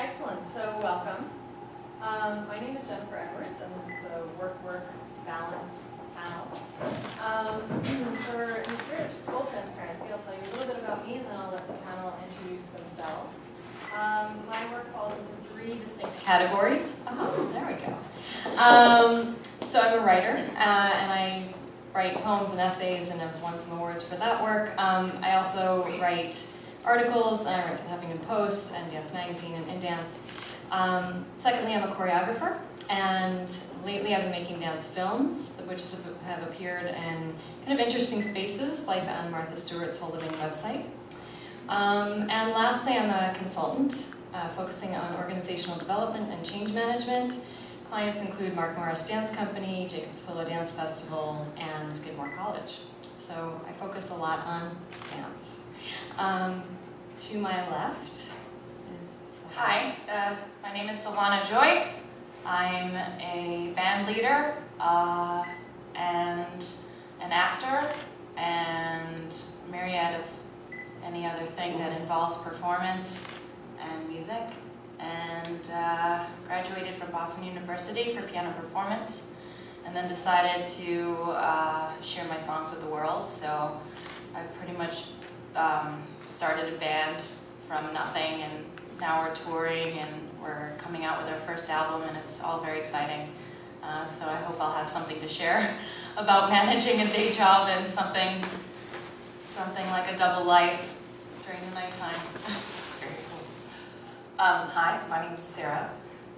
Excellent, so welcome. My name is Jennifer Edwards, and this is the Work-Work Balance panel. In the spirit of full transparency, I'll tell you a little bit about me, and then I'll let the panel introduce themselves. My work falls into three distinct categories. There we go. So I'm a writer, and I write poems and essays, and I've won some awards for that work. I also write articles, and I write for the Huffington Post and Dance Magazine and InDance. Secondly, I'm a choreographer, and lately I've been making dance films, which have appeared in kind of interesting spaces, like on Martha Stewart's whole living website. And lastly, I'm a consultant, focusing on organizational development and change management. Clients include Mark Morris Dance Company, Jacob's Pillow Dance Festival, and Skidmore College. So I focus a lot on dance. To my left is... Hi, my name is Sylvana Joyce. I'm a band leader and an actor and a myriad of any other thing that involves performance and music. And graduated from Boston University for piano performance, and then decided to share my songs with the world. So I pretty much started a band from nothing, and now we're touring and we're coming out with our first album, and it's all very exciting. So I hope I'll have something to share about managing a day job and something like a double life during the nighttime. Hi, my name is Sara.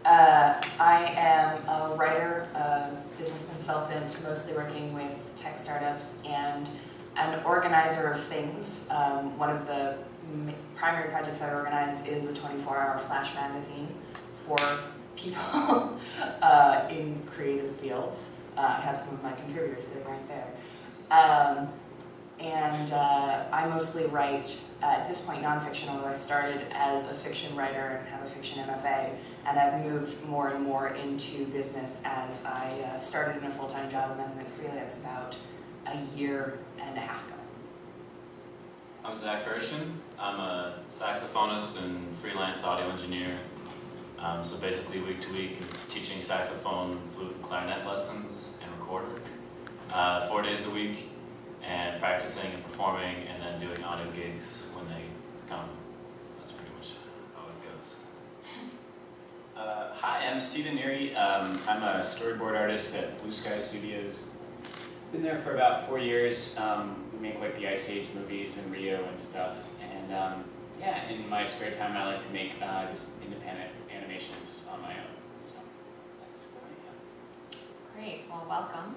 I am a writer, business consultant, mostly working with tech startups, and an organizer of things. One of the primary projects I organize is a 24-hour flash magazine for people in creative fields. I have some of my contributors sitting right there. I mostly write, at this point, nonfiction, although I started as a fiction writer and have a fiction MFA, and I've moved more and more into business as I started in a full-time job and then went freelance about a year and a half ago. I'm Zach Herchen. I'm a saxophonist and freelance audio engineer. So basically, week to week, teaching saxophone, flute, and clarinet lessons and recording 4 days a week, and practicing and performing, and then doing audio gigs when they come. That's pretty much how it goes. Hi, I'm Neary. I'm a storyboard artist at Blue Sky Studios. Been there for about 4 years. We make like the Ice Age movies and Rio and stuff. And yeah, in my spare time, I like to make just independent animations on my own. So that's what I am. Great, well, welcome.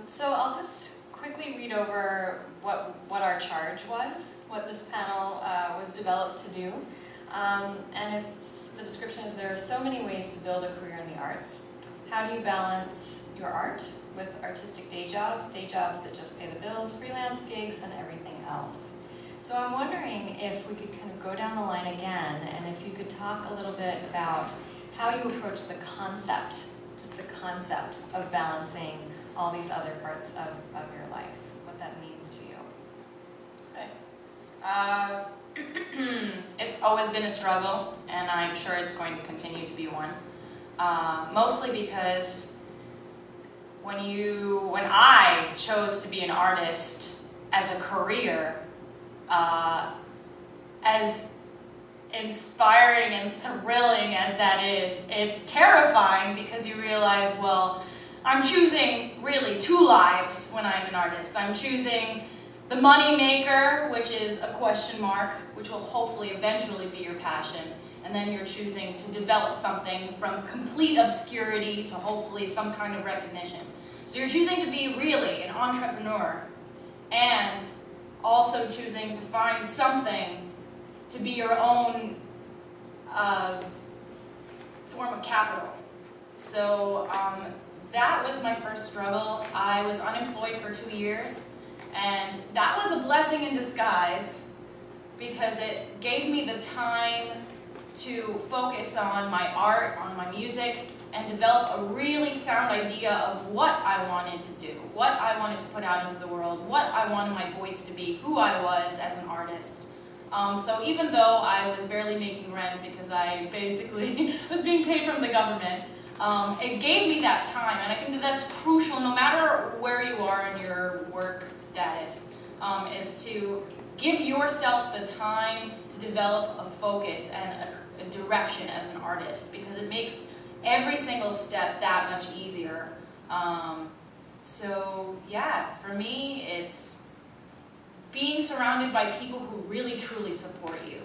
So I'll just quickly read over what our charge was, what this panel was developed to do. And the description is, there are so many ways to build a career in the arts. How do you balance your art with artistic day jobs that just pay the bills, freelance gigs, and everything else? So I'm wondering if we could kind of go down the line again, and if you could talk a little bit about how you approach the concept, just the concept of balancing all these other parts of your life, what that means to you. Okay. It's always been a struggle, and I'm sure it's going to continue to be one. Mostly because when I chose to be an artist as a career, as inspiring and thrilling as that is, it's terrifying because you realize, well, I'm choosing really two lives when I'm an artist. I'm choosing the money maker, which is a question mark, which will hopefully eventually be your passion. And then you're choosing to develop something from complete obscurity to hopefully some kind of recognition. So you're choosing to be really an entrepreneur, and also choosing to find something to be your own form of capital. So that was my first struggle. I was unemployed for 2 years, and that was a blessing in disguise because it gave me the time to focus on my art, on my music, and develop a really sound idea of what I wanted to do, what I wanted to put out into the world, what I wanted my voice to be, who I was as an artist. So even though I was barely making rent because I basically was being paid from the government, it gave me that time, and I think that that's crucial no matter where you are in your work status, is to give yourself the time to develop a focus and a direction as an artist, because it makes every single step that much easier. So yeah, for me, it's being surrounded by people who really truly support you.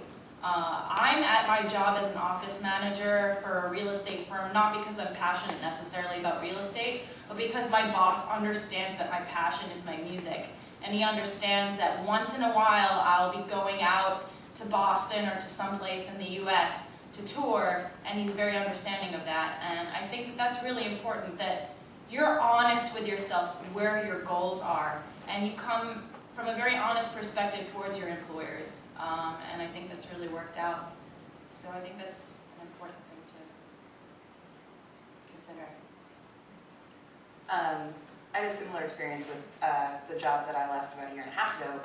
I'm at my job as an office manager for a real estate firm, not because I'm passionate necessarily about real estate, but because my boss understands that my passion is my music. And he understands that once in a while I'll be going out to Boston or to someplace in the US to tour, and he's very understanding of that. And I think that that's really important, that you're honest with yourself where your goals are, and you come from a very honest perspective towards your employers. And I think that's really worked out. So I think that's an important thing to consider. I had a similar experience with the job that I left about a year and a half ago,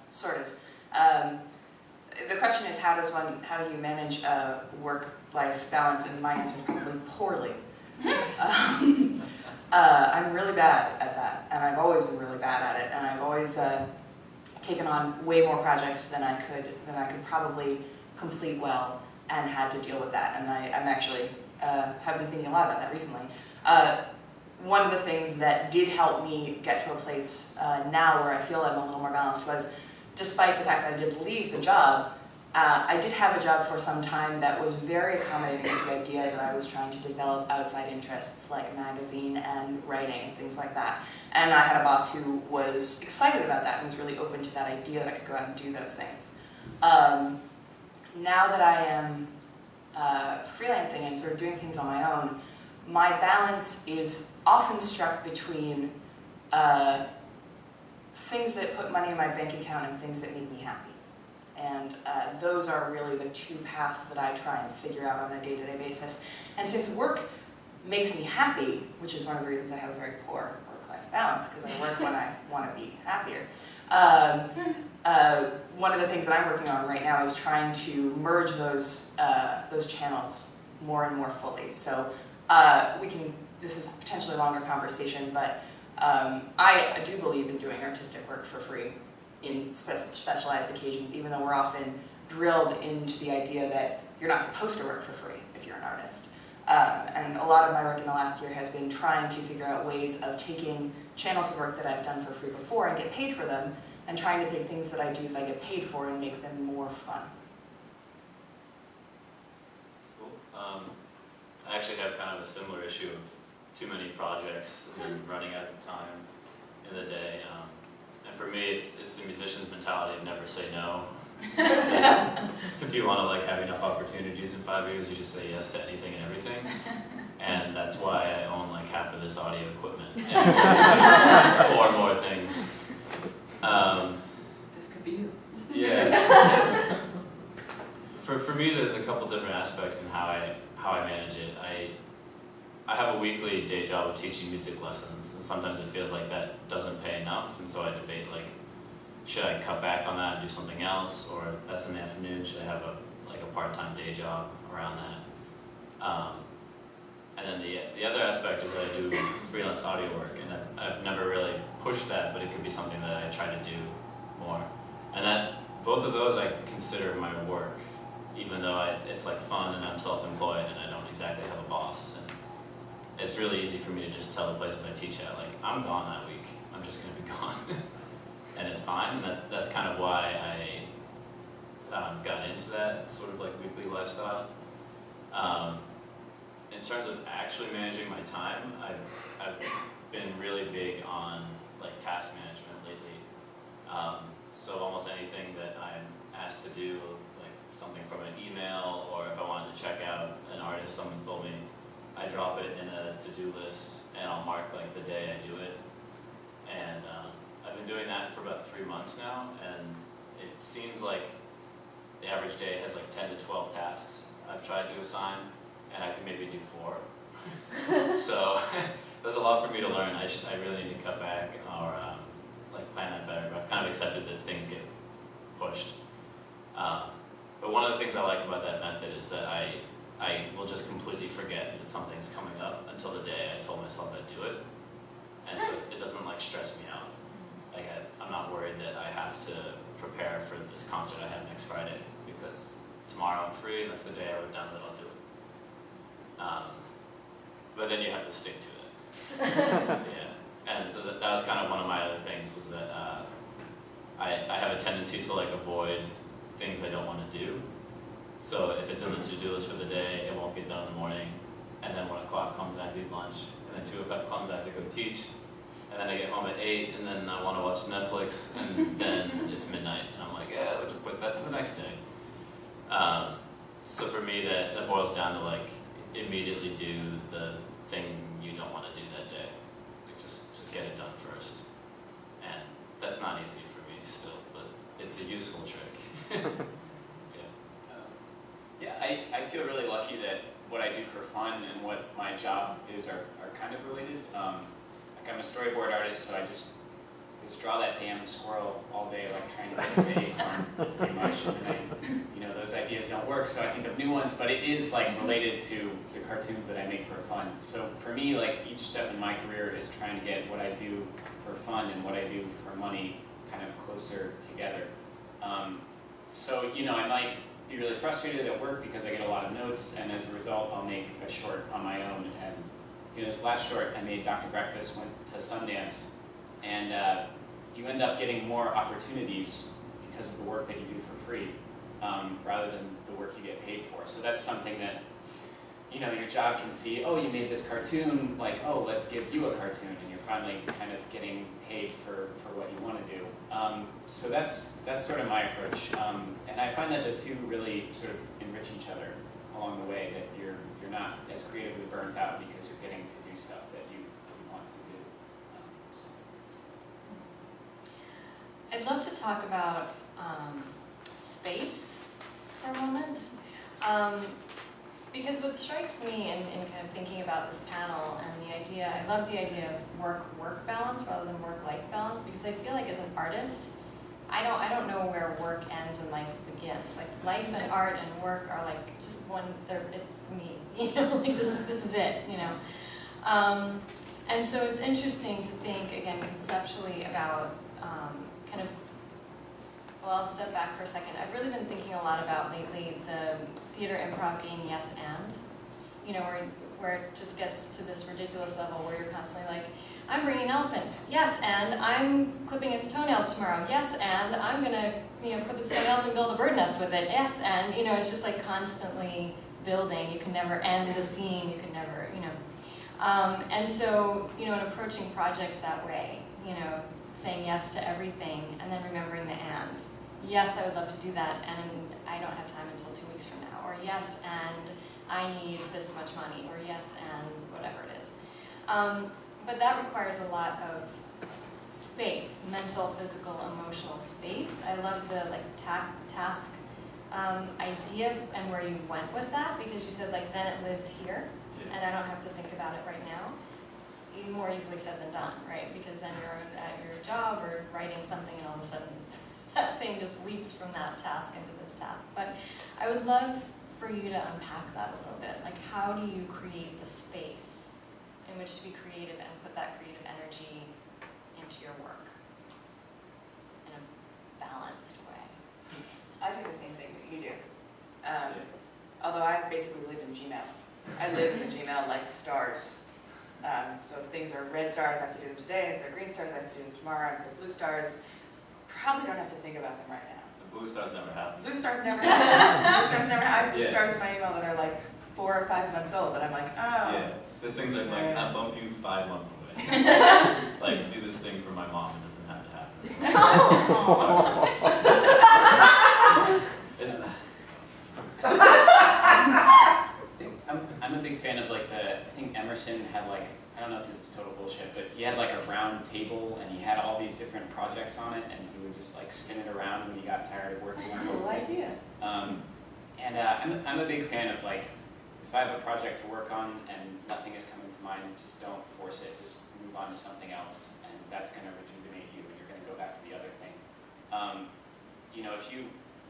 sort of. The question is, how do you manage a work-life balance? And my answer is probably poorly. I'm really bad at that, and I've always been really bad at it, and I've always taken on way more projects than I could probably complete well, and had to deal with that. And I'm actually have been thinking a lot about that recently. One of the things that did help me get to a place now where I feel I'm a little more balanced was, despite the fact that I did leave the job, I did have a job for some time that was very accommodating with the idea that I was trying to develop outside interests like magazine and writing and things like that. And I had a boss who was excited about that and was really open to that idea that I could go out and do those things. Now that I am freelancing and sort of doing things on my own, my balance is often struck between things that put money in my bank account and things that make me happy. And those are really the two paths that I try and figure out on a day-to-day basis. And since work makes me happy, which is one of the reasons I have a very poor work-life balance, because I work when I want to be happier, one of the things that I'm working on right now is trying to merge those channels more and more fully. So this is a potentially longer conversation, but I do believe in doing artistic work for free in specialized occasions, even though we're often drilled into the idea that you're not supposed to work for free if you're an artist. And a lot of my work in the last year has been trying to figure out ways of taking channels of work that I've done for free before and get paid for them, and trying to take things that I do that I get paid for and make them more fun. Cool. I actually have kind of a similar issue of too many projects and running out of time in the day. And for me, it's the musician's mentality of never say no. If you want to have enough opportunities in 5 years, you just say yes to anything and everything. And that's why I own half of this audio equipment or more things. This could be you. Yeah. For me, there's a couple different aspects in how I manage it. I have a weekly day job of teaching music lessons, and sometimes it feels like that doesn't pay enough, and so I debate should I cut back on that and do something else, or that's in the afternoon, should I have a part-time day job around that? And then the other aspect is that I do freelance audio work, and I've never really pushed that, but it could be something that I try to do more. And both of those I consider my work, even though it's fun and I'm self-employed and I don't exactly have a boss. And it's really easy for me to just tell the places I teach at, I'm gone that week, I'm just going to be gone. And it's fine, and that's kind of why I got into that sort of weekly lifestyle. In terms of actually managing my time, I've been really big on task management lately. So almost anything that I'm asked to do, something from an email, or if I wanted to check out an artist, someone told me, I drop it in a to-do list, and I'll mark the day I do it. And I've been doing that for about 3 months now, and it seems like the average day has 10 to 12 tasks I've tried to assign, and I can maybe do 4. So there's a lot for me to learn. I really need to cut back or plan that better, but I've kind of accepted that things get pushed. But one of the things I like about that method is that I will just completely forget that something's coming up until the day I told myself I'd do it. And so it doesn't like stress me out. Like I'm not worried that I have to prepare for this concert I have next Friday because tomorrow I'm free and that's the day I wrote down that I'll do it. But then you have to stick to it. Yeah. And so that was kind of one of my other things was that I have a tendency to like avoid things I don't want to do. So if it's in the to-do list for the day, it won't get done in the morning. And then 1 o'clock comes, I have to eat lunch. And then 2 o'clock comes, I have to go teach. And then I get home at 8, and then I want to watch Netflix, and then it's midnight. And I'm like, yeah, let's put that to the next day. So for me, that boils down to like, immediately do the thing you don't want to do that day. Like just get it done first. And that's not easy for me still, but it's a useful trick. Yeah, I feel really lucky that what I do for fun and what my job is are kind of related. Like I'm a storyboard artist, so I just draw that damn squirrel all day, like trying to get the acorn, pretty much. And those ideas don't work, so I think of new ones. But it is like related to the cartoons that I make for fun. So for me, like each step in my career is trying to get what I do for fun and what I do for money kind of closer together. So I might be really frustrated at work because I get a lot of notes, and as a result, I'll make a short on my own. And this last short I made, Dr. Breakfast, went to Sundance, and you end up getting more opportunities because of the work that you do for free, rather than the work you get paid for. So that's something that your job can see. Oh, you made this cartoon. Like, oh, let's give you a cartoon, and you're finally kind of getting paid for what you want to do. So that's sort of my approach, and I find that the two really sort of enrich each other along the way. That you're not as creatively burnt out because you're getting to do stuff that you want to do. I'd love to talk about space for a moment. Because what strikes me in kind of thinking about this panel and the idea, I love the idea of work-work balance rather than work-life balance, because I feel like as an artist, I don't know where work ends and life begins. Like life and art and work are like just one. It's me. Like this is it. And so it's interesting to think again conceptually about kind of. Well, I'll step back for a second. I've really been thinking a lot about lately the theater improv game yes and, where it just gets to this ridiculous level where you're constantly like, I'm bringing an elephant, yes, and I'm clipping its toenails tomorrow, yes, and I'm gonna clip its toenails and build a bird nest with it, yes, and it's just like constantly building. You can never end the scene. You can never, and so in approaching projects that way, saying yes to everything and then remembering the and. Yes, I would love to do that, and I don't have time until 2 weeks from now. Or yes, and I need this much money. Or yes, and whatever it is. But that requires a lot of space, mental, physical, emotional space. I love the task idea and where you went with that, because you said then it lives here, and I don't have to think about it right now. More easily said than done, right? Because then you're at your job or writing something, and all of a sudden that thing just leaps from that task into this task. But I would love for you to unpack that a little bit. Like, how do you create the space in which to be creative and put that creative energy into your work in a balanced way? I do the same thing that you do. Although I basically live in Gmail. I live in the Gmail like stars. So if things are red stars, I have to do them today, and if they're green stars, I have to do them tomorrow, and if they're blue stars, probably don't have to think about them right now. The blue stars never happen. Blue stars never happen. Blue stars never happen. I have blue Yeah. stars in my email that are like 4 or 5 months old, and I'm like, oh. Yeah, there's things like, I bump you 5 months away. Like, do this thing for my mom, it doesn't have to happen. I'm a big fan of I think Emerson had I don't know if this is total bullshit, but he had a round table and he had all these different projects on it, and he would just spin it around when he got tired of working on it. Cool idea. I'm a big fan of if I have a project to work on and nothing is coming to mind, just don't force it, just move on to something else, and that's going to rejuvenate you and you're going to go back to the other thing.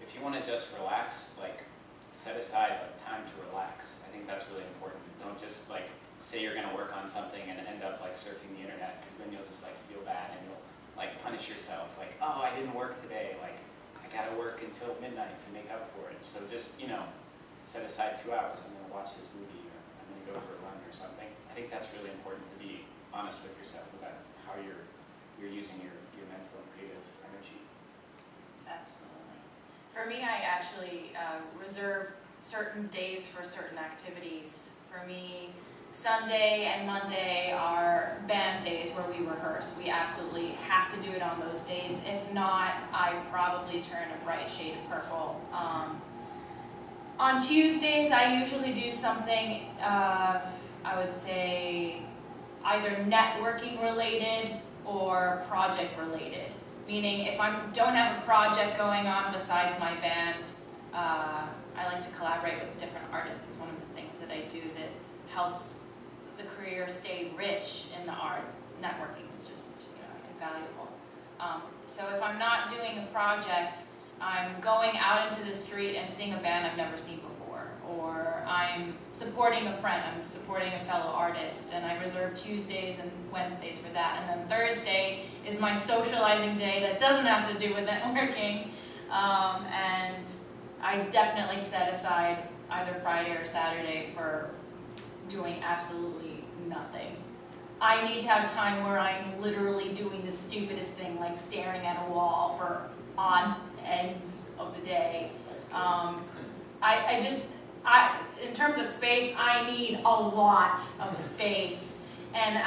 if you want to just relax, like set aside like time to relax. I think that's really important. Don't just like say you're going to work on something and end up like surfing the internet, because then you'll just like feel bad and you'll like punish yourself. Like, oh, I didn't work today. Like, I got to work until midnight to make up for it. So just, you know, set aside 2 hours. I'm going to watch this movie, or I'm going to go for a run or something. I think that's really important to be honest with yourself about how you're using your mental and creative energy. Absolutely. For me, I actually reserve certain days for certain activities. For me, Sunday and Monday are band days where we rehearse. We absolutely have to do it on those days. If not, I probably turn a bright shade of purple. On Tuesdays, I usually do something, I would say, either networking related or project related. Meaning, if I don't have a project going on besides my band, I like to collaborate with different artists. It's one of the things that I do that helps the career stay rich in the arts. Networking is just, you know, invaluable. So if I'm not doing a project, I'm going out into the street and seeing a band I've never seen before, or I'm supporting a friend, I'm supporting a fellow artist, and I reserve Tuesdays and Wednesdays for that. And then Thursday is my socializing day that doesn't have to do with networking, and I definitely set aside either Friday or Saturday for doing absolutely nothing. I need to have time where I'm literally doing the stupidest thing, like staring at a wall for odd ends of the day. In terms of space, I need a lot of space. And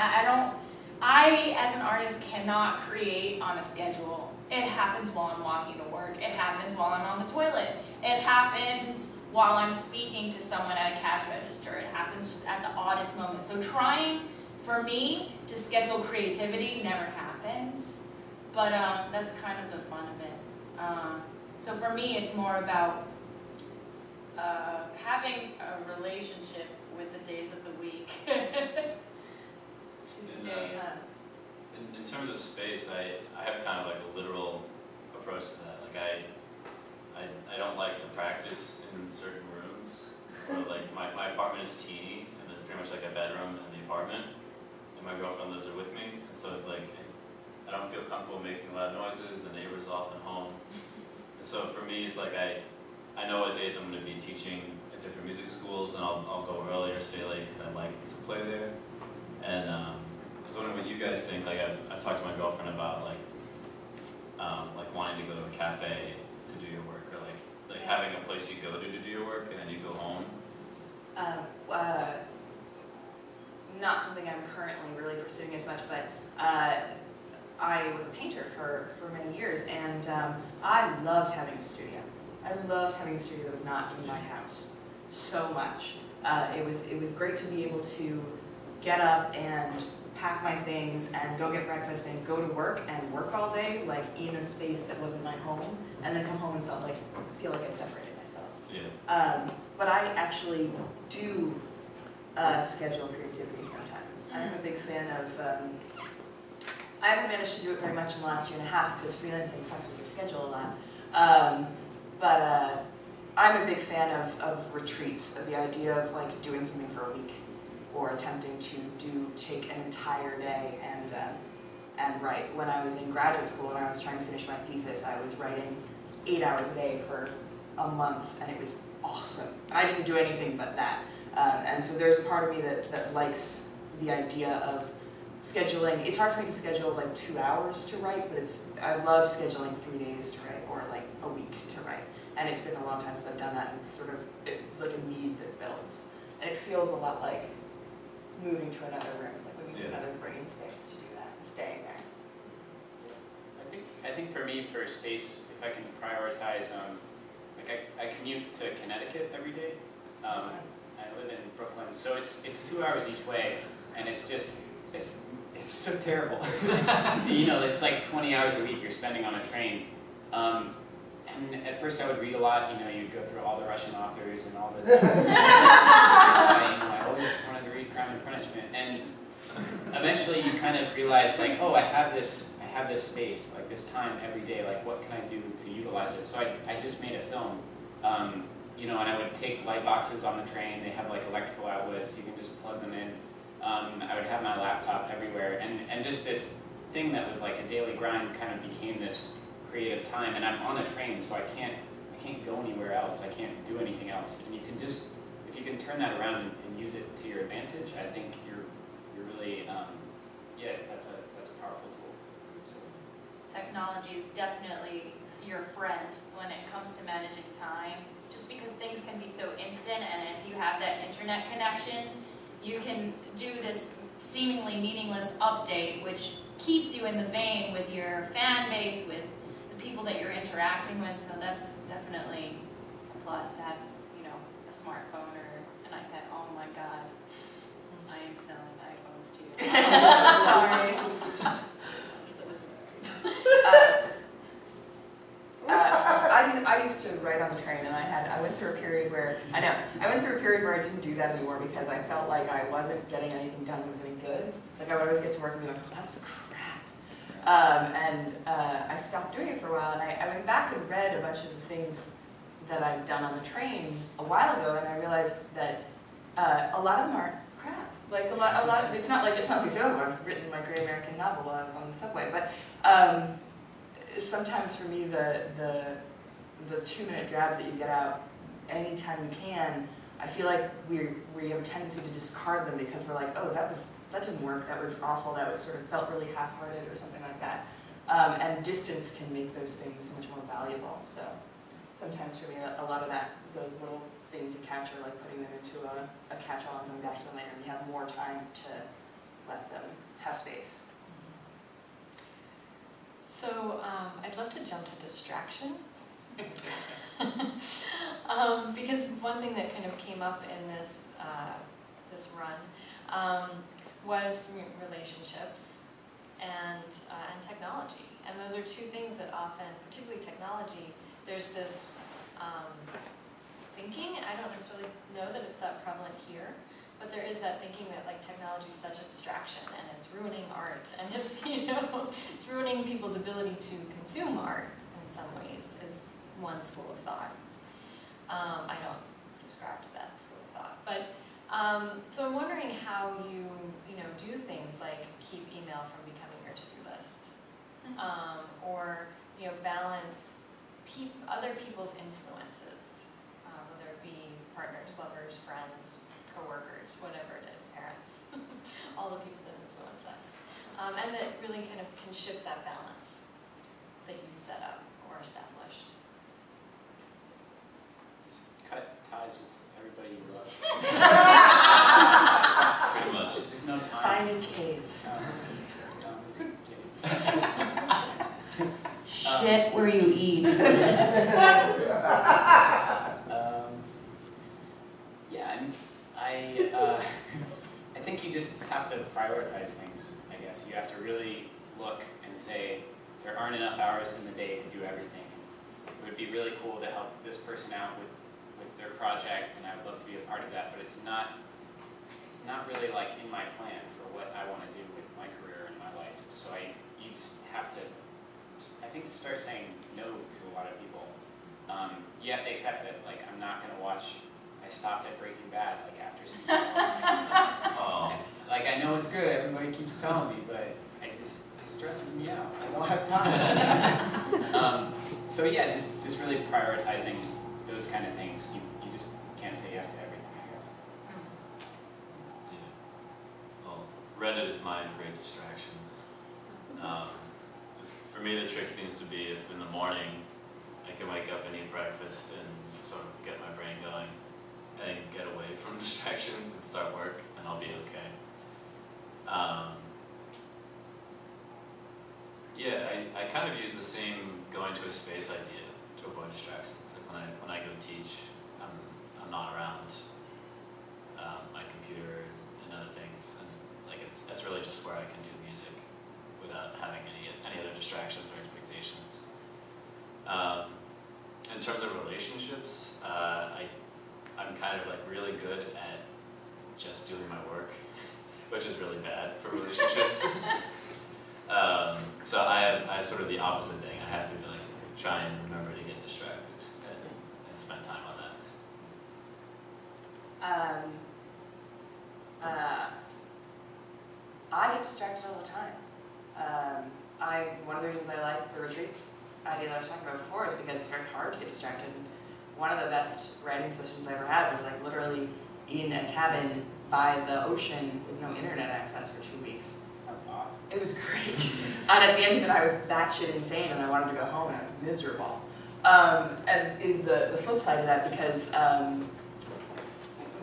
I, as an artist, cannot create on a schedule. It happens while I'm walking to work. It happens while I'm on the toilet. It happens while I'm speaking to someone at a cash register. It happens just at the oddest moment. So trying, for me, to schedule creativity never happens. But that's kind of the fun of it. So for me, it's more about having a relationship with the days of the week. Choosing days. In terms of space, I have kind of like a literal approach to that. Like I don't like to practice in certain rooms. Or like my apartment is teeny, and there's pretty much like a bedroom in the apartment, and my girlfriend lives there with me, and so it's like I don't feel comfortable making loud noises. The neighbor's often home, and so for me, it's like I know what days I'm going to be teaching at different music schools, and I'll go early or stay late because I like to play there. And I was wondering what you guys think. Like I've talked to my girlfriend about like wanting to go to a cafe to do your work, or like having a place you go to do your work and then you go home. Not something I'm currently really pursuing as much, but I was a painter for many years, and I loved having a studio. I loved having a studio that was not in my house so much. It was great to be able to get up and pack my things and go get breakfast and go to work and work all day, like in a space that wasn't my home, and then come home and feel like I separated myself. Yeah. But I actually do schedule creativity sometimes. I'm a big fan of. I haven't managed to do it very much in the last year and a half because freelancing fucks with your schedule a lot. But I'm a big fan of retreats, of the idea of like doing something for a week, or attempting to take an entire day and write. When I was in graduate school and I was trying to finish my thesis, I was writing 8 hours a day for a month, and it was awesome. I didn't do anything but that. And so there's a part of me that likes the idea of scheduling. It's hard for me to schedule like 2 hours to write, but I love scheduling 3 days to write, or like a week to write. And it's been a long time since I've done that, and it's sort of like a need that builds. And it feels a lot like moving to another room. It's like moving to another brain space to do that and staying there. I think for me, for space, if I can prioritize, like I commute to Connecticut every day. I live in Brooklyn, so it's 2 hours each way, and it's so terrible. You know, it's like 20 hours a week you're spending on a train. And at first I would read a lot. You know, you'd go through all the Russian authors and all the. I always wanted to read Crime and Punishment, and eventually you kind of realize like, oh, I have this have this space, like this time every day, like what can I do to utilize it? So I just made a film, you know, and I would take light boxes on the train. They have like electrical outlets, you can just plug them in. I would have my laptop everywhere, and just this thing that was like a daily grind kind of became this creative time. And I'm on a train, so I can't go anywhere else. I can't do anything else. And you can just, if you can turn that around and use it to your advantage, I think you're really, yeah, that's a powerful tool. So. Technology is definitely your friend when it comes to managing time, just because things can be so instant, and if you have that internet connection, you can do this seemingly meaningless update, which keeps you in the vein with your fan base, with the people that you're interacting with. So that's definitely a plus to have, you know, a smartphone or an iPad. Oh my God, I am selling iPhones to you. I'm so sorry. I'm so sorry. I used to write on the train, and I went through a period where I didn't do that anymore because I felt like I wasn't getting anything done that was any good. Like I would always get to work and be like, oh, that was crap. I stopped doing it for a while, and I went back and read a bunch of the things that I'd done on the train a while ago, and I realized that a lot of them aren't crap. Like a lot of, it's not like oh, I've written my great American novel while I was on the subway, but sometimes for me the 2-minute drabs that you get out anytime you can, I feel like we have a tendency to discard them because we're like, oh, that didn't work, that was awful, that was sort of felt really half-hearted or something like that. And distance can make those things so much more valuable. So sometimes for me, a lot of those little things you capture, like putting them into a catch-all and coming back to them later, and you have more time to let them have space. So I'd love to jump to distraction. Because one thing that kind of came up in this run was relationships and technology. And those are two things that often, particularly technology, there's this thinking. I don't necessarily know that it's that prevalent here, but there is that thinking that like technology is such a distraction and it's ruining art, and it's, you know, it's ruining people's ability to consume art in some ways, is one school of thought. I don't subscribe to that school of thought, but so I'm wondering how you do things like keep email from becoming your to-do list, or balance other people's influences, whether it be partners, lovers, friends, coworkers, whatever it is, parents, all the people that influence us, and that really kind of can shift that balance that you've set up or established. Just cut ties with everybody you love. Pretty much. There's no time. Find a cave. No, I'm just kidding. Shit where you eat. Yeah, I think you just have to prioritize things, I guess. You have to really look and say, there aren't enough hours in the day to do everything. It would be really cool to help this person out with their project, and I would love to be a part of that, but it's not really like in my plan for what I want to do with my career and my life. So you just have to, I think, to start saying no to a lot of people. You have to accept that, like, I'm not going to watch. I stopped at Breaking Bad, like, after season 1. Oh. Like, I know it's good, everybody keeps telling me, but it stresses me out. I don't have time. So yeah, just really prioritizing those kind of things. You just can't say yes to everything, I guess. Yeah. Well, Reddit is my great distraction. For me, the trick seems to be if in the morning I can wake up and eat breakfast and sort of get my brain going and get away from distractions and start work, then I'll be okay. Yeah, I kind of use the same going to a space idea to avoid distractions. Like when I go teach, I'm not around my computer and other things, and like that's really just where I can do music without having any other distractions or expectations. In terms of relationships, I'm kind of like really good at just doing my work, which is really bad for relationships. So I have sort of the opposite thing. I have to like try and remember to get distracted and spend time on that. I get distracted all the time. One of the reasons I like the retreats idea that I was talking about before is because it's very hard to get distracted. One of the best writing sessions I ever had was like literally in a cabin by the ocean with no internet access for 2 weeks. Sounds awesome. It was great. And at the end of it, I was batshit insane and I wanted to go home and I was miserable. And is the flip side of that because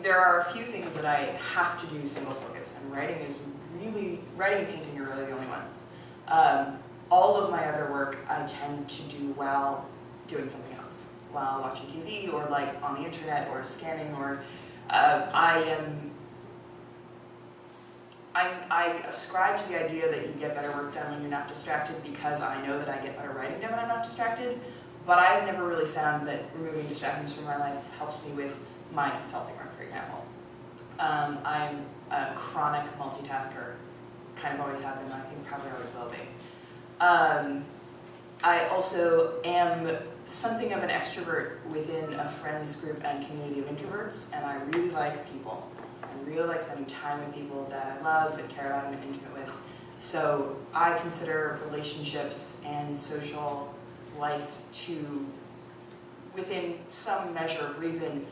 there are a few things that I have to do single focus, and writing and painting are really the only ones. All of my other work I tend to do while doing something else, while watching TV or like on the internet or scanning or I ascribe to the idea that you get better work done when you're not distracted because I know that I get better writing done when I'm not distracted, but I've never really found that removing distractions from my life helps me with my consulting work, for example. I'm a chronic multitasker, kind of always have been, and I think probably always will be. I also am something of an extrovert within a friends group and community of introverts, and I really like people. I really like spending time with people that I love and care about and am intimate with. So I consider relationships and social life to, within some measure of reason,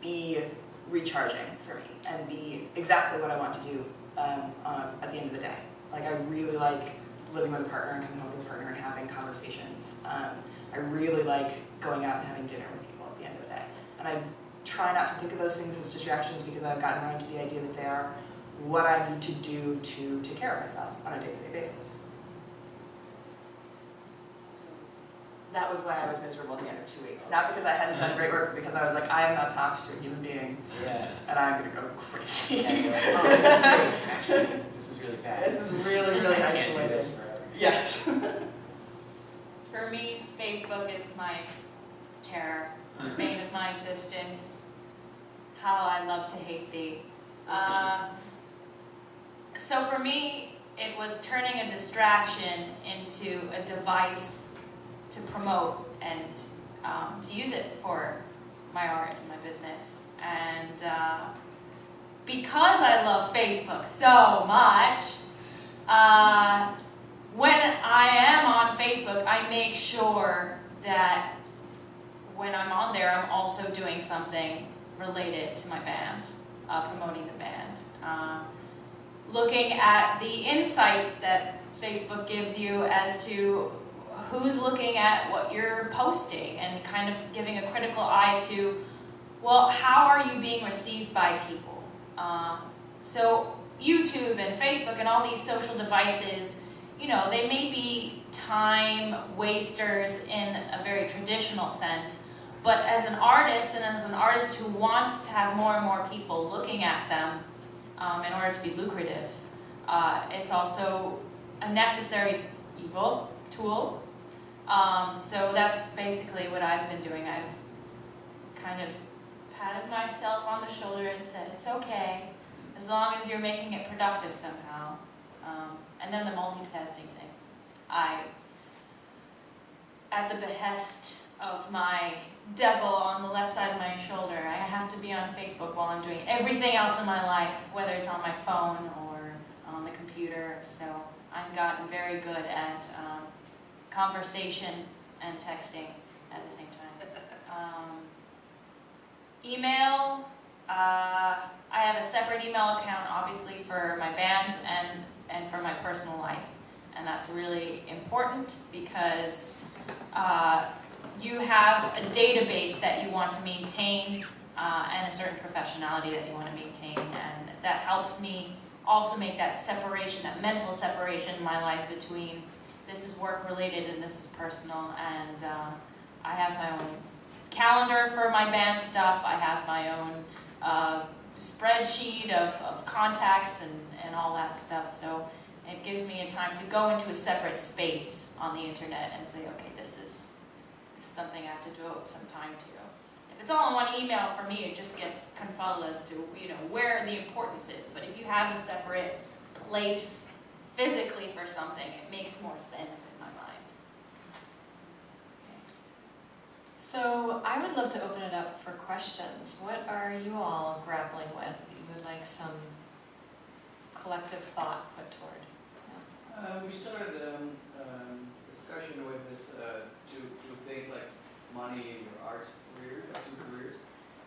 be recharging for me and be exactly what I want to do at the end of the day. Like I really like living with a partner and coming home to a partner and having conversations. I really like going out and having dinner with people at the end of the day. And I try not to think of those things as distractions because I've gotten around to the idea that they are what I need to do to take care of myself on a day-to-day basis. That was why I was miserable at the end of 2 weeks. Not because I hadn't done great work, but because I was like, I have not talked to a human being, and I'm going to go crazy. Yeah, you're like, oh, this is great. Actually, this is really bad. This is really, really I can't do isolated. this forever. Yes. For me, Facebook is my terror, the bane of my existence. How I love to hate thee. So for me, it was turning a distraction into a device to promote and to use it for my art and my business. And because I love Facebook so much, when I am on Facebook, I make sure that when I'm on there, I'm also doing something related to my band, promoting the band. Looking at the insights that Facebook gives you as to who's looking at what you're posting and kind of giving a critical eye to, well, how are you being received by people? So YouTube and Facebook and all these social devices, you know, they may be time wasters in a very traditional sense, but as an artist and as an artist who wants to have more and more people looking at them in order to be lucrative, it's also a necessary evil tool. So that's basically what I've been doing. I've kind of patted myself on the shoulder and said, it's okay, as long as you're making it productive somehow. And then the multitasking thing. At the behest of my devil on the left side of my shoulder, I have to be on Facebook while I'm doing everything else in my life, whether it's on my phone or on the computer. So I've gotten very good at conversation and texting at the same time. Email, I have a separate email account, obviously, for my band and for my personal life. And that's really important because you have a database that you want to maintain and a certain professionality that you want to maintain. And that helps me also make that separation, that mental separation in my life between this is work related and this is personal. And I have my own calendar for my band stuff. I have my own spreadsheet of contacts and all that stuff. So it gives me a time to go into a separate space on the internet and say, okay, this is something I have to devote some time to. If it's all in one email, for me, it just gets confuddled as to, you know, where the importance is. But if you have a separate place physically for something, it makes more sense in my mind. So I would love to open it up for questions. What are you all grappling with that you would like some collective thought put toward? We started discussion with this two things like money and your art career, two careers.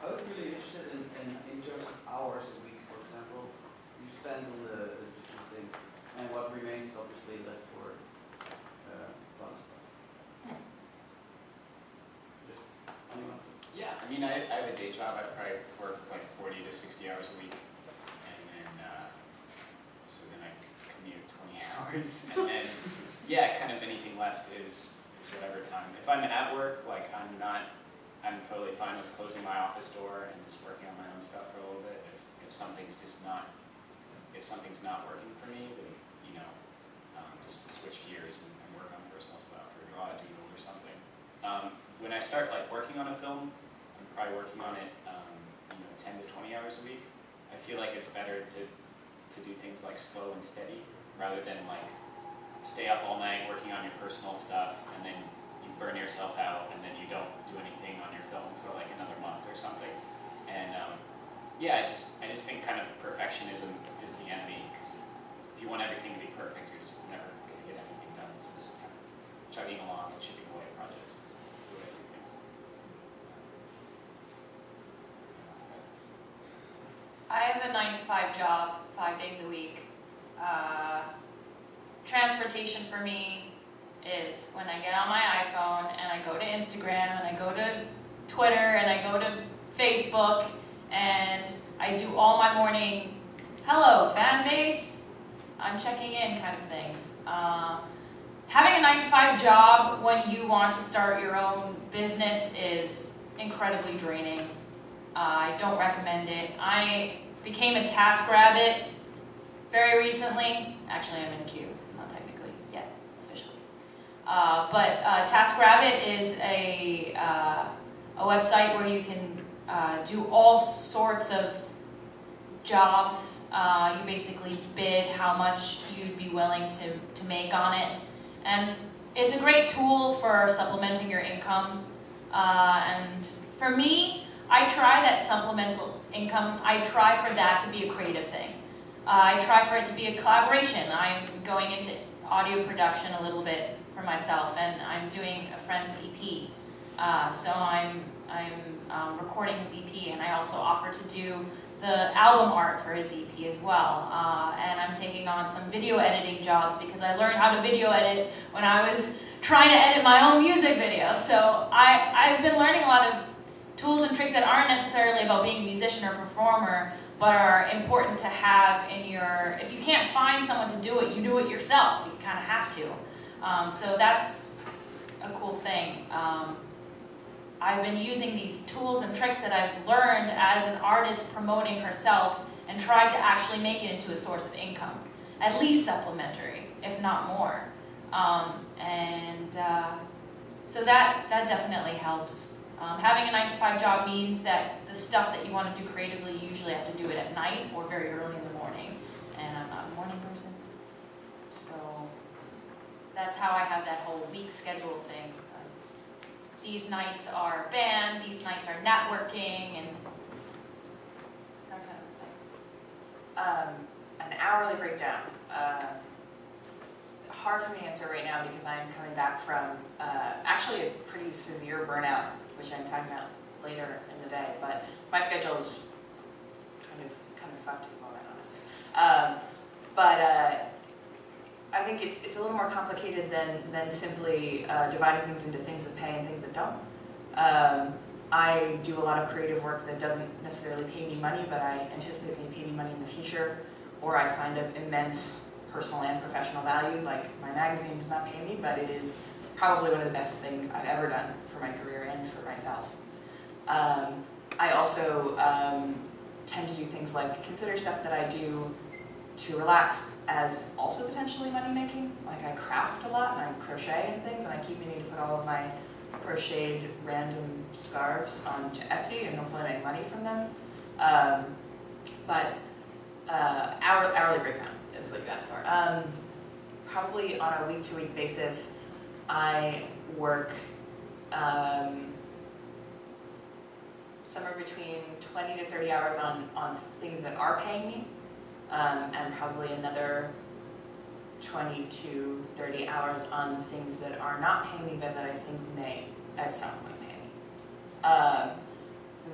I was really interested in terms of hours a week, for example, you spend on the two things, and what remains is obviously left for fun stuff. Anyone? Yeah, I mean, I have a day job. I probably work like 40 to 60 hours a week, and then so then I commute 20 hours, and then yeah, kind of anything left is whatever time. If I'm at work, like I'm totally fine with closing my office door and just working on my own stuff for a little bit. If something's not working for me, then just switch gears and work on personal stuff or draw a doodle or something. When I start like working on a film, I'm probably working on it 10 to 20 hours a week. I feel like it's better to do things like slow and steady rather than like stay up all night working on your personal stuff and then you burn yourself out and then you don't do anything on your film for like another month or something. And yeah, I just think kind of perfectionism is the enemy, because if you want everything to be perfect, you're just never going to get anything done. So just kind of chugging along and chipping away at projects is the way I do things. I have a 9-to-5 job, 5 days a week. Transportation for me is when I get on my iPhone and I go to Instagram and I go to Twitter and I go to Facebook and I do all my morning, hello fan base, I'm checking in kind of things. Having a 9-to-5 job when you want to start your own business is incredibly draining. I don't recommend it. I became a TaskRabbit very recently. Actually, I'm in a queue. Not technically yet, officially. But TaskRabbit is a website where you can do all sorts of jobs. You basically bid how much you'd be willing to make on it. And it's a great tool for supplementing your income. And for me, I try that supplemental income. I try for that to be a creative thing. I try for it to be a collaboration. I'm going into audio production a little bit for myself, and I'm doing a friend's EP. So I'm recording his EP, and I also offer to do the album art for his EP as well. And I'm taking on some video editing jobs because I learned how to video edit when I was trying to edit my own music videos. So I've been learning a lot of tools and tricks that aren't necessarily about being a musician or performer, but are important to have in your, if you can't find someone to do it, you do it yourself. You kind of have to. So that's a cool thing. I've been using these tools and tricks that I've learned as an artist promoting herself and tried to actually make it into a source of income, at least supplementary, if not more. So that definitely helps. Having a 9-to-5 job means that the stuff that you want to do creatively, you usually have to do it at night or very early in the morning, and I'm not a morning person. So that's how I have that whole week schedule thing. These nights are band, these nights are networking, and that kind of thing. An hourly breakdown. Hard for me to answer right now because I'm coming back from actually a pretty severe burnout, which I'm talking about later in the day. But my schedule's kind of fucked at the moment, honestly. But I think it's a little more complicated than simply dividing things into things that pay and things that don't. I do a lot of creative work that doesn't necessarily pay me money, but I anticipate may pay me money in the future, or I find of immense personal and professional value. Like, my magazine does not pay me, but it is probably one of the best things I've ever done for my career and for myself. I also tend to do things like consider stuff that I do to relax as also potentially money-making. Like, I craft a lot and I crochet and things, and I keep meaning to put all of my crocheted random scarves onto Etsy and hopefully make money from them. But hourly breakdown is what you asked for. probably on a week-to-week basis, I work somewhere between 20 to 30 hours on things that are paying me, and probably another 20 to 30 hours on things that are not paying me, but that I think may at some point pay me.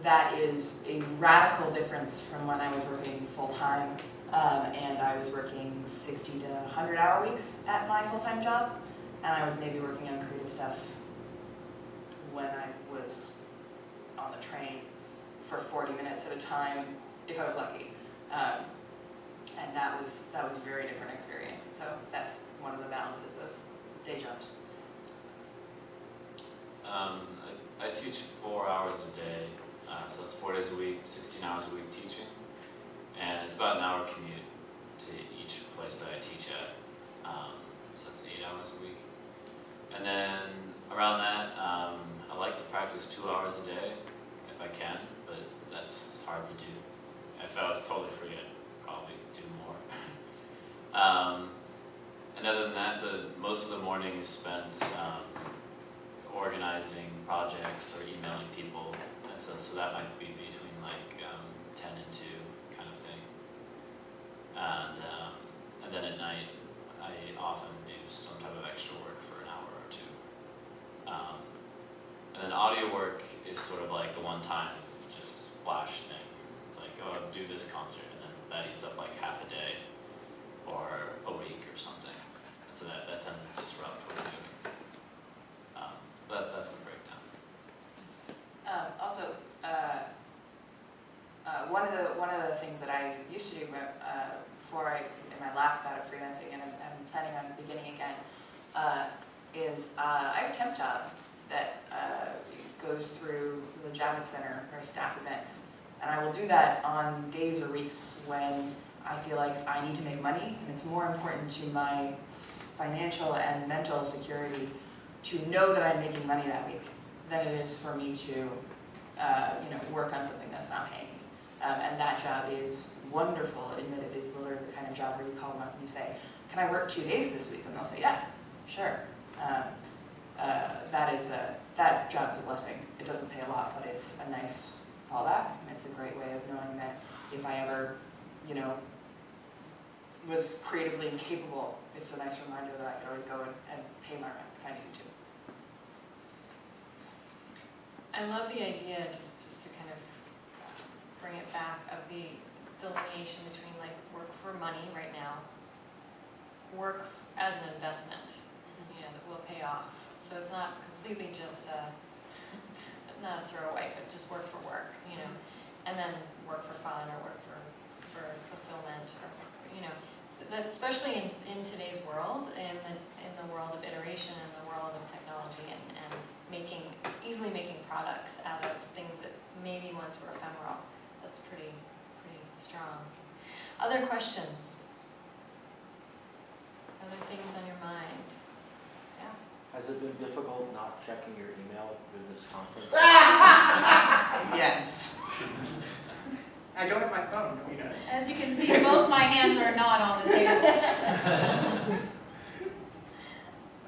That is a radical difference from when I was working full-time, and I was working 60 to 100-hour weeks at my full-time job, and I was maybe working on creative stuff when I was on the train for 40 minutes at a time, if I was lucky. And that was a very different experience. And so that's one of the balances of day jobs. I teach 4 hours a day, so that's 4 days a week, 16 hours a week teaching, and it's about an hour commute to each place that I teach at, so that's 8 hours a week. And then around that, I like to practice 2 hours a day if I can, but that's hard to do. If I was totally free, I'd probably do more. And other than that, most of the morning is spent organizing projects or emailing people, and so that might be between like 10 and 2 kind of thing. And then at night, I often do some type of extra work for an hour or 2. And then audio work is sort of like a one-time, just splash thing. It's like, oh, do this concert, and then that eats up like half a day or a week or something. And so that tends to disrupt what we're doing. That's the breakdown. Also, one of the things that I used to do before in my last bout of freelancing, and I'm planning on beginning again, is I have a temp job that goes through the Javits Center or staff events, and I will do that on days or weeks when I feel like I need to make money, and it's more important to my financial and mental security to know that I'm making money that week than it is for me to work on something that's not paying me. And that job is wonderful in that it is literally the kind of job where you call them up and you say, can I work 2 days this week? And they'll say, yeah, sure. That job's a blessing. It doesn't pay a lot, but it's a nice fallback, and it's a great way of knowing that if I ever, was creatively incapable, it's a nice reminder that I could always go and pay my rent if I needed to. I love the idea, just to kind of bring it back, of the delineation between like work for money right now, work as an investment, that will pay off. So it's not completely just not a throwaway, but just work for work, and then work for fun or work for fulfillment, or so that, especially in today's world, in the world of iteration, in the world of technology, and easily making products out of things that maybe once were ephemeral. That's pretty strong. Other questions? Other things on your mind? Yeah. Has it been difficult not checking your email through this conference? Yes. I don't have my phone. As you can see, both my hands are not on the table.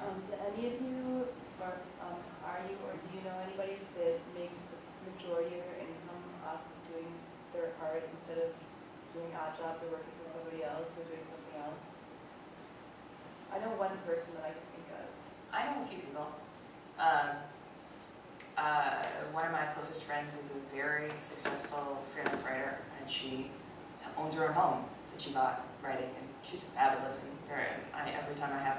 Do any of you, are you or do you know anybody that makes the majority of their income off of doing their art instead of doing odd jobs or working for somebody else or doing something else? I know one person that I can think of. I know a few people. One of my closest friends is a very successful freelance writer, and she owns her own home that she bought writing, and she's fabulous. And every time I have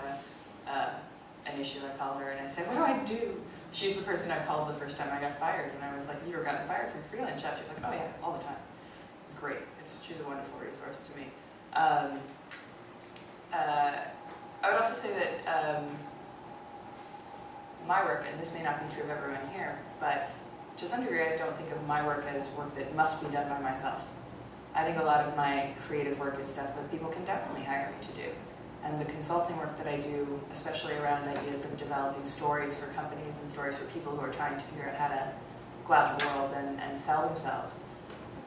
an issue, I call her and I say, what do I do? She's the person I called the first time I got fired, and I was like, have you ever gotten fired from a freelance job? She's like, oh yeah, all the time. It's great. She's a wonderful resource to me. I would also say that my work, and this may not be true of everyone here, but to some degree I don't think of my work as work that must be done by myself. I think a lot of my creative work is stuff that people can definitely hire me to do. And the consulting work that I do, especially around ideas of developing stories for companies and stories for people who are trying to figure out how to go out in the world and sell themselves,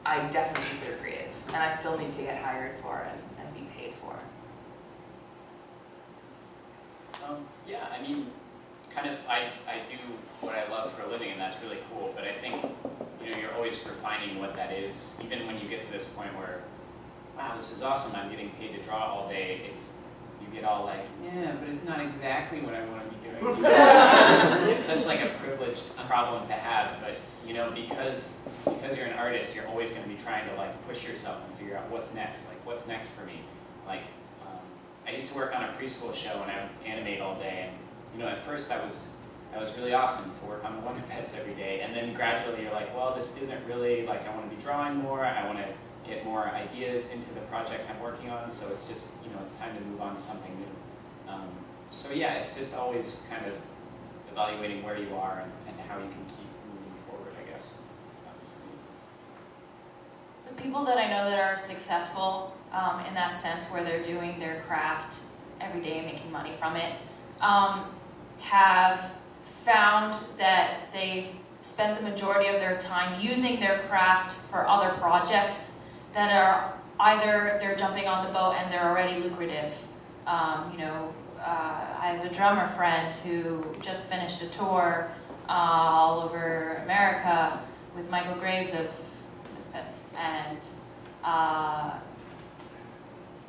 I definitely consider creative. And I still need to get hired for and be paid for. Yeah, I mean, kind of, I do what I love for a living, and that's really cool, but I think, you know, you're always refining what that is. Even when you get to this point where, wow, this is awesome, I'm getting paid to draw all day, you get all like, yeah, but it's not exactly what I want to be doing. It's such like a privileged problem to have, but, you know, because you're an artist, you're always going to be trying to like push yourself and figure out what's next, like what's next for me. Like, I used to work on a preschool show and I would animate all day, and you know, at first that was really awesome to work on the Wonder Pets every day, and then gradually you're like, well, this isn't really like I want to be drawing more. I want to get more ideas into the projects I'm working on. So it's just, you know, it's time to move on to something new. So yeah, it's just always kind of evaluating where you are and how you can keep moving forward, I guess. The people that I know that are successful in that sense, where they're doing their craft every day and making money from it, have found that they've spent the majority of their time using their craft for other projects that are either they're jumping on the boat and they're already lucrative. You know, I have a drummer friend who just finished a tour all over America with Michael Graves of Misfits, and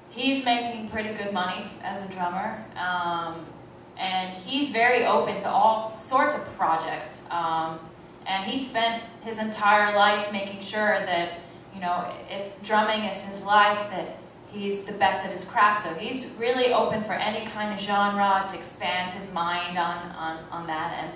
he's making pretty good money as a drummer, and he's very open to all sorts of projects, and he spent his entire life making sure that, you know, if drumming is his life, that he's the best at his craft. So he's really open for any kind of genre to expand his mind on that. And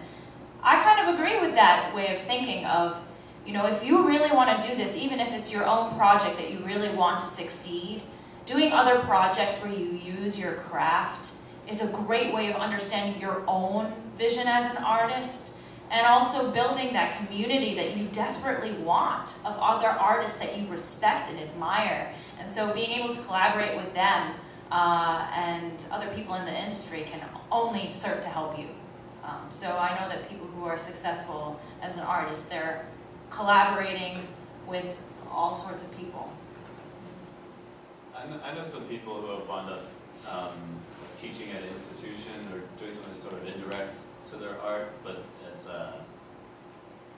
I kind of agree with that way of thinking of, you know, if you really want to do this, even if it's your own project that you really want to succeed, doing other projects where you use your craft is a great way of understanding your own vision as an artist, and also building that community that you desperately want of other artists that you respect and admire. And so being able to collaborate with them and other people in the industry can only serve to help you. So I know that people who are successful as an artist, they're collaborating with all sorts of people. I know some people who have wound up teaching at an institution or doing something sort of indirect to their art, but it's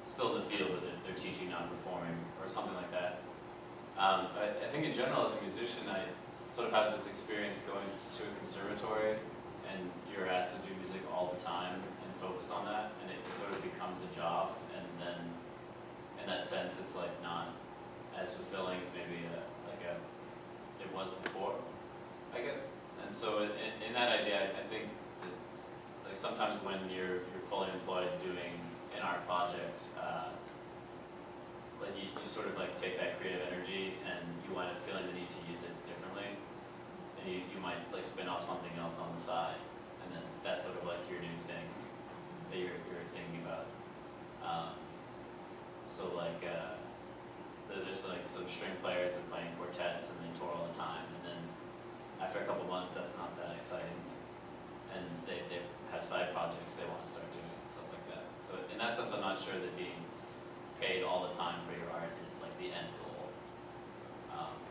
still in the field that they're teaching, not performing, or something like that. I think in general, as a musician, I sort of have this experience going to a conservatory, and you're asked to do music all the time and focus on that, and it sort of becomes a job, and then in that sense, it's like not as fulfilling as maybe it was before, I guess. And so in that idea, I think that like sometimes when you're fully employed doing an art project, like you sort of like take that creative energy and you wind up feeling the need to use it differently, and you might like spin off something else on the side, and then that's sort of like your new thing that you're thinking about. So like there's like some string players that play in quartets and they tour all the time, and then after a couple months that's not that exciting, and they have side projects they want to start doing and stuff like that. So in that sense, I'm not sure that being paid all the time for your art is like the end goal,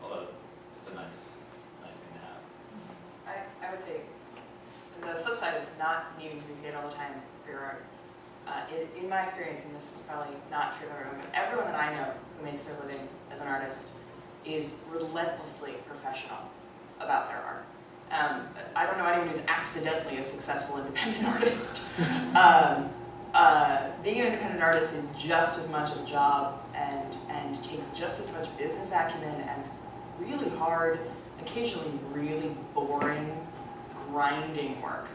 although it's a nice thing to have. I would say the flip side of not needing to be paid all the time for your art, in my experience, and this is probably not true of everyone, but everyone that I know who makes their living as an artist is relentlessly professional about their art. I don't know anyone who's accidentally a successful independent artist. Being an independent artist is just as much of a job and takes just as much business acumen and really hard, occasionally really boring, grinding work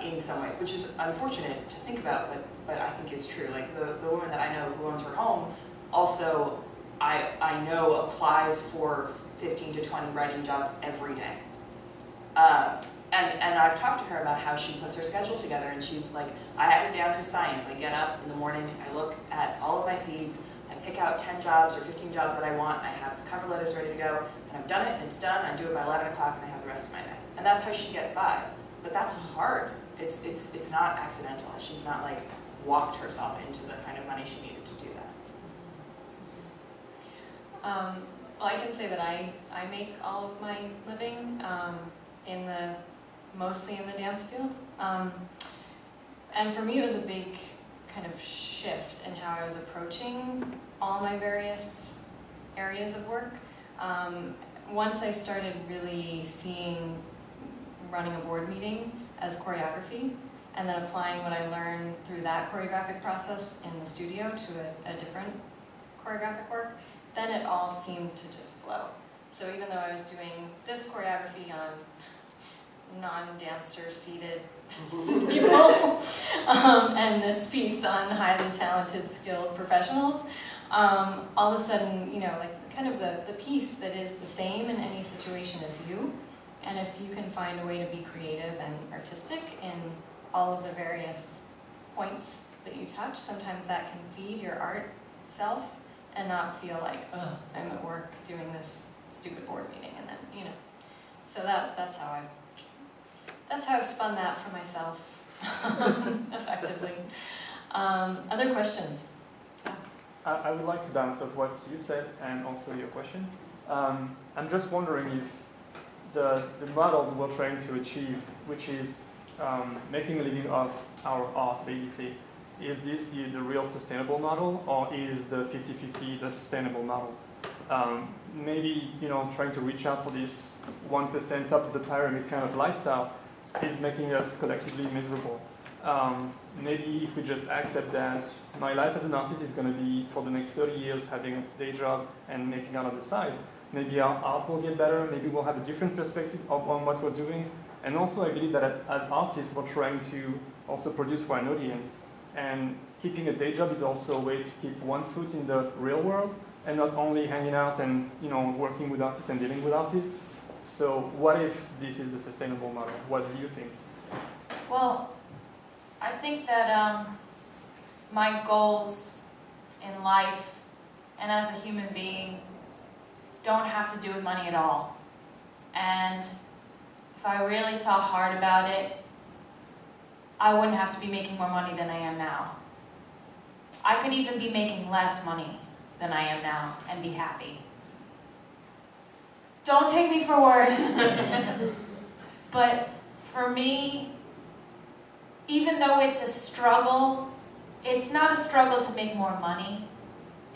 in some ways, which is unfortunate to think about, but I think is true. Like the woman that I know who owns her home also, I know, applies for 15 to 20 writing jobs every day. And I've talked to her about how she puts her schedule together, and she's like, I have it down to science. I get up in the morning, I look at all of my feeds, I pick out 10 jobs or 15 jobs that I want, I have cover letters ready to go, and I've done it, and it's done, I do it by 11 o'clock, and I have the rest of my day. And that's how she gets by. But that's hard. It's not accidental. She's not like walked herself into the kind of money she needed to do that. Well, I can say that I make all of my living in the mostly in the dance field. And for me, it was a big kind of shift in how I was approaching all my various areas of work. Once I started really seeing running a board meeting as choreography, and then applying what I learned through that choreographic process in the studio to a different choreographic work, then it all seemed to just flow. So even though I was doing this choreography on non-dancer seated people, and this piece on highly talented, skilled professionals, all of a sudden, you know, like kind of the piece that is the same in any situation as you, and if you can find a way to be creative and artistic in all of the various points that you touch, sometimes that can feed your art self and not feel like, oh, I'm at work doing this stupid board meeting, and then, you know. So that's how I've spun that for myself effectively. Other questions? I would like to bounce off what you said and also your question. I'm just wondering if the model we're trying to achieve, which is making a living off our art, basically, is this the real sustainable model, or is the 50-50 the sustainable model? Maybe, you know, trying to reach out for this 1% top of the pyramid kind of lifestyle is making us collectively miserable. Maybe if we just accept that my life as an artist is going to be for the next 30 years having a day job and making art on the side, maybe our art will get better, maybe we'll have a different perspective on what we're doing. And also I believe that as artists we're trying to also produce for an audience, and keeping a day job is also a way to keep one foot in the real world and not only hanging out and, you know, working with artists and dealing with artists. So what if this is the sustainable model? What do you think? Well, I think that my goals in life and as a human being don't have to do with money at all. And if I really thought hard about it, I wouldn't have to be making more money than I am now. I could even be making less money than I am now and be happy. Don't take me for word. But for me, even though it's a struggle, it's not a struggle to make more money.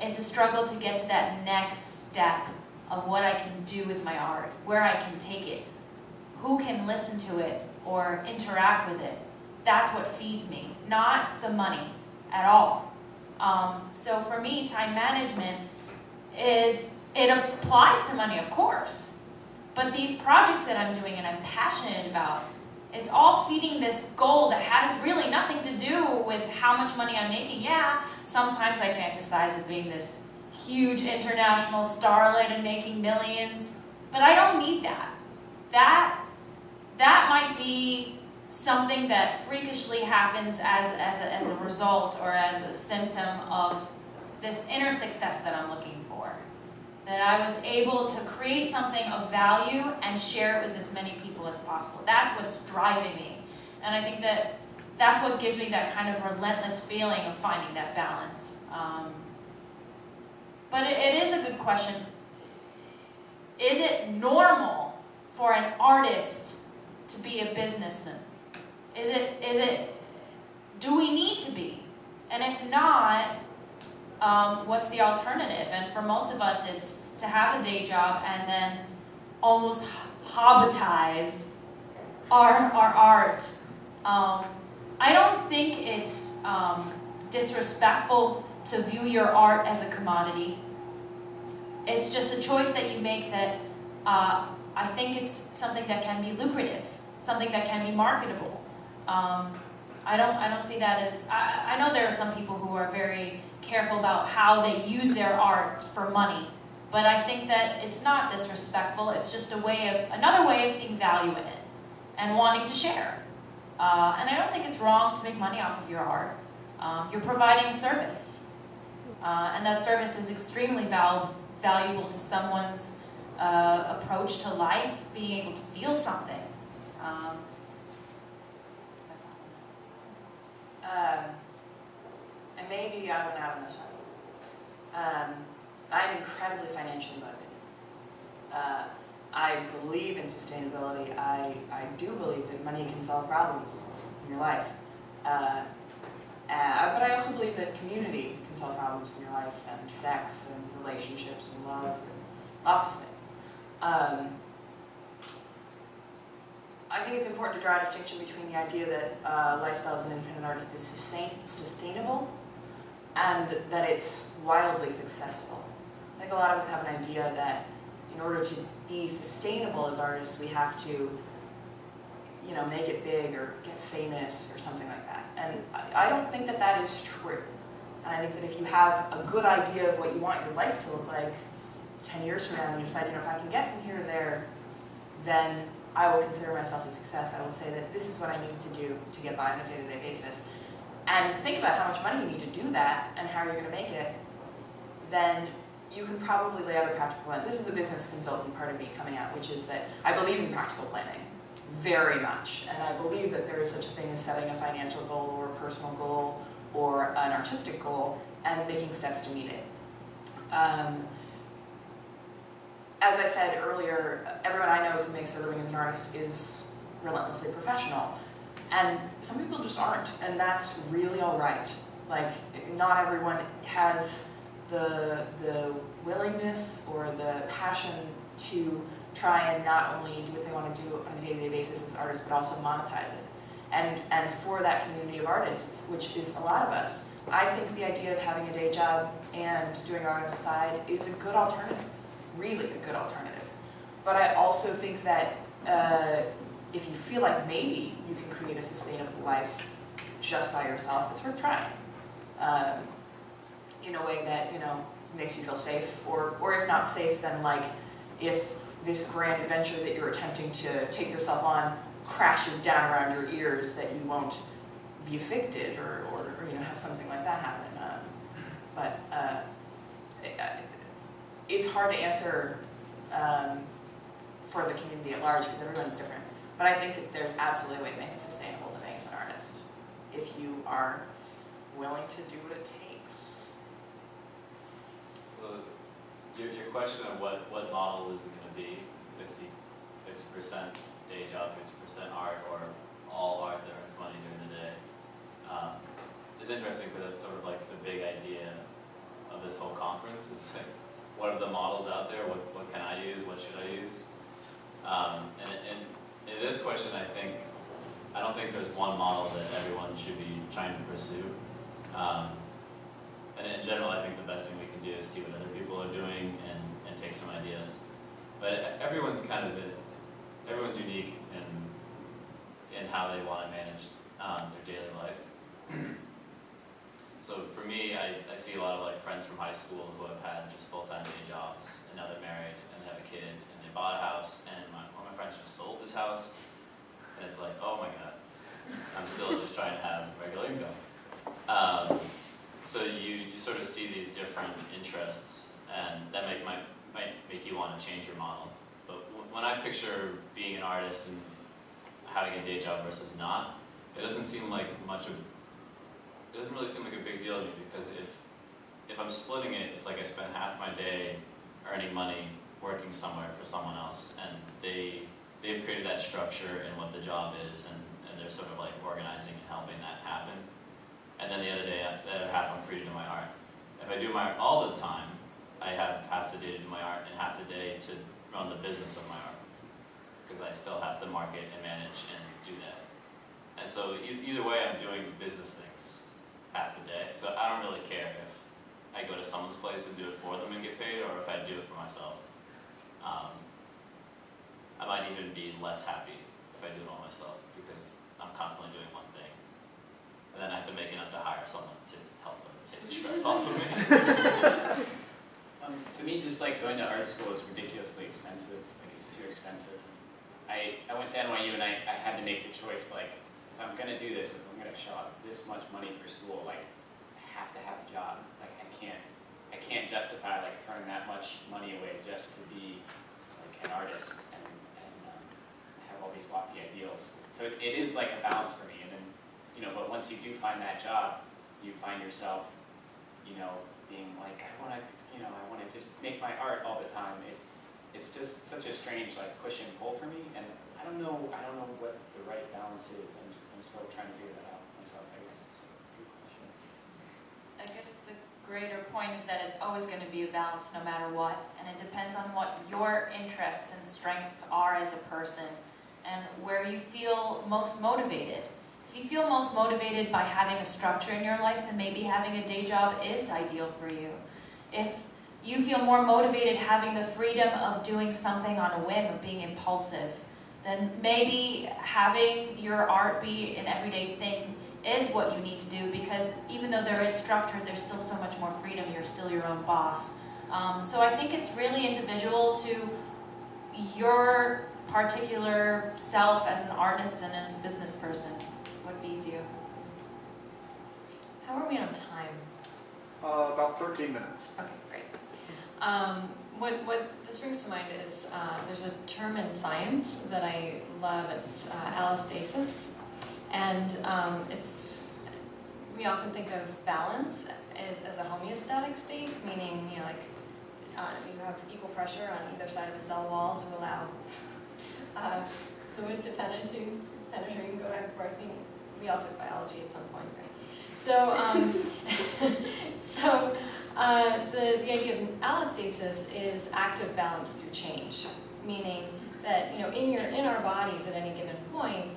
It's a struggle to get to that next step of what I can do with my art, where I can take it, who can listen to it or interact with it. That's what feeds me, not the money at all. So for me, time management, it applies to money, of course. But these projects that I'm doing and I'm passionate about, it's all feeding this goal that has really nothing to do with how much money I'm making. Yeah, sometimes I fantasize of being this huge international starlet and making millions, but I don't need that. That might be something that freakishly happens as a result or as a symptom of this inner success that I'm looking for. That I was able to create something of value and share it with as many people as possible. That's what's driving me. And I think that that's what gives me that kind of relentless feeling of finding that balance. But it is a good question. Is it normal for an artist to be a businessman? Do we need to be? And if not, what's the alternative? And for most of us, it's to have a day job and then almost hobbitize our art. I don't think it's disrespectful to view your art as a commodity. It's just a choice that you make that I think it's something that can be lucrative, something that can be marketable. I don't see that as, I know there are some people who are very careful about how they use their art for money, but I think that it's not disrespectful. It's just another way of seeing value in it and wanting to share. And I don't think it's wrong to make money off of your art. You're providing a service, and that service is extremely valuable to someone's approach to life, being able to feel something. And maybe I went out on this one. I'm incredibly financially motivated. I believe in sustainability. I do believe that money can solve problems in your life. But I also believe that community can solve problems in your life, and sex, and relationships, and love, and lots of things. I think it's important to draw a distinction between the idea that lifestyle as an independent artist is sustainable and that it's wildly successful. I think a lot of us have an idea that in order to be sustainable as artists, we have to, make it big or get famous or something like that. And I don't think that that is true. And I think that if you have a good idea of what you want your life to look like 10 years from now, and you decide, if I can get from here to there, then I will consider myself a success. I will say that this is what I need to do to get by on a day-to-day basis. And think about how much money you need to do that and how you're going to make it. Then you can probably lay out a practical plan. This is the business consultant part of me coming out, which is that I believe in practical planning very much. And I believe that there is such a thing as setting a financial goal or a personal goal or an artistic goal and making steps to meet it. As I said earlier, everyone I know who makes their living as an artist is relentlessly professional. And some people just aren't, and that's really all right. Like, not everyone has the willingness or the passion to try and not only do what they want to do on a day-to-day basis as artists, but also monetize it. And for that community of artists, which is a lot of us, I think the idea of having a day job and doing art on the side is a good alternative, really a good alternative. But I also think that if you feel like maybe you can create a sustainable life just by yourself, it's worth trying. In a way that, makes you feel safe, or if not safe, then like if this grand adventure that you're attempting to take yourself on crashes down around your ears, that you won't be affected or have something like that happen. It's hard to answer for the community at large because everyone's different. But I think that there's absolutely a way to make it sustainable living as an artist if you are willing to do what it takes. So your question of what model is it going to be, 50% day job, 50% art, or all art that earns money during the day, is interesting because that's sort of like the big idea of this whole conference. It's like, what are the models out there? What can I use? What should I use? And in this question, I don't think there's one model that everyone should be trying to pursue. And in general, I think the best thing we can do is see what other people are doing and take some ideas. But everyone's unique in how they want to manage their daily life. So for me, I see a lot of like friends from high school who have had just full-time day jobs, and now they're married and they have a kid and they bought a house, and one of my friends just sold his house, and it's like, oh my god, I'm still just trying to have regular income. So you sort of see these different interests, and that might make you want to change your model. But when I picture being an artist and having a day job versus not, it doesn't really seem like a big deal to me, because if I'm splitting it, it's like I spend half my day earning money working somewhere for someone else, and they've created that structure in what the job is, and they're sort of like organizing and helping that happen. And then the other half I'm free to do my art. If I do my art all the time, I have half the day to do my art and half the day to run the business of my art, because I still have to market and manage and do that. And so either way, I'm doing business things half the day. So I don't really care if I go to someone's place and do it for them and get paid, or if I do it for myself. I might even be less happy if I do it all myself, because I'm constantly doing one thing. And then I have to make enough to hire someone to help them take the stress off of me. To me, just like going to art school is ridiculously expensive. Like, it's too expensive. I went to NYU and I had to make the choice, like, if I'm gonna do this, if I'm gonna shell out this much money for school, like, I have to have a job. Like, I can't justify like throwing that much money away just to be like an artist and have all these lofty ideals. So it is like a balance for me. And then, but once you do find that job, you find yourself, being like, I want to just make my art all the time. it's just such a strange like push and pull for me, and I don't know what the right balance is. I'm still trying to figure that out myself, I guess. So, good question. I guess the greater point is that it's always going to be a balance no matter what, and it depends on what your interests and strengths are as a person and where you feel most motivated. If you feel most motivated by having a structure in your life, then maybe having a day job is ideal for you. If you feel more motivated having the freedom of doing something on a whim, of being impulsive, then maybe having your art be an everyday thing is what you need to do, because even though there is structure, there's still so much more freedom. You're still your own boss. So I think it's really individual to your particular self as an artist and as a business person. What feeds you? How are we on time? About 13 minutes. Okay, great. What this brings to mind is there's a term in science that I love. It's allostasis, and we often think of balance as a homeostatic state, meaning you have equal pressure on either side of a cell wall to allow fluid to penetrate and go back and forth. We all took biology at some point, right? So, the idea of allostasis is active balance through change, meaning that in our bodies at any given point,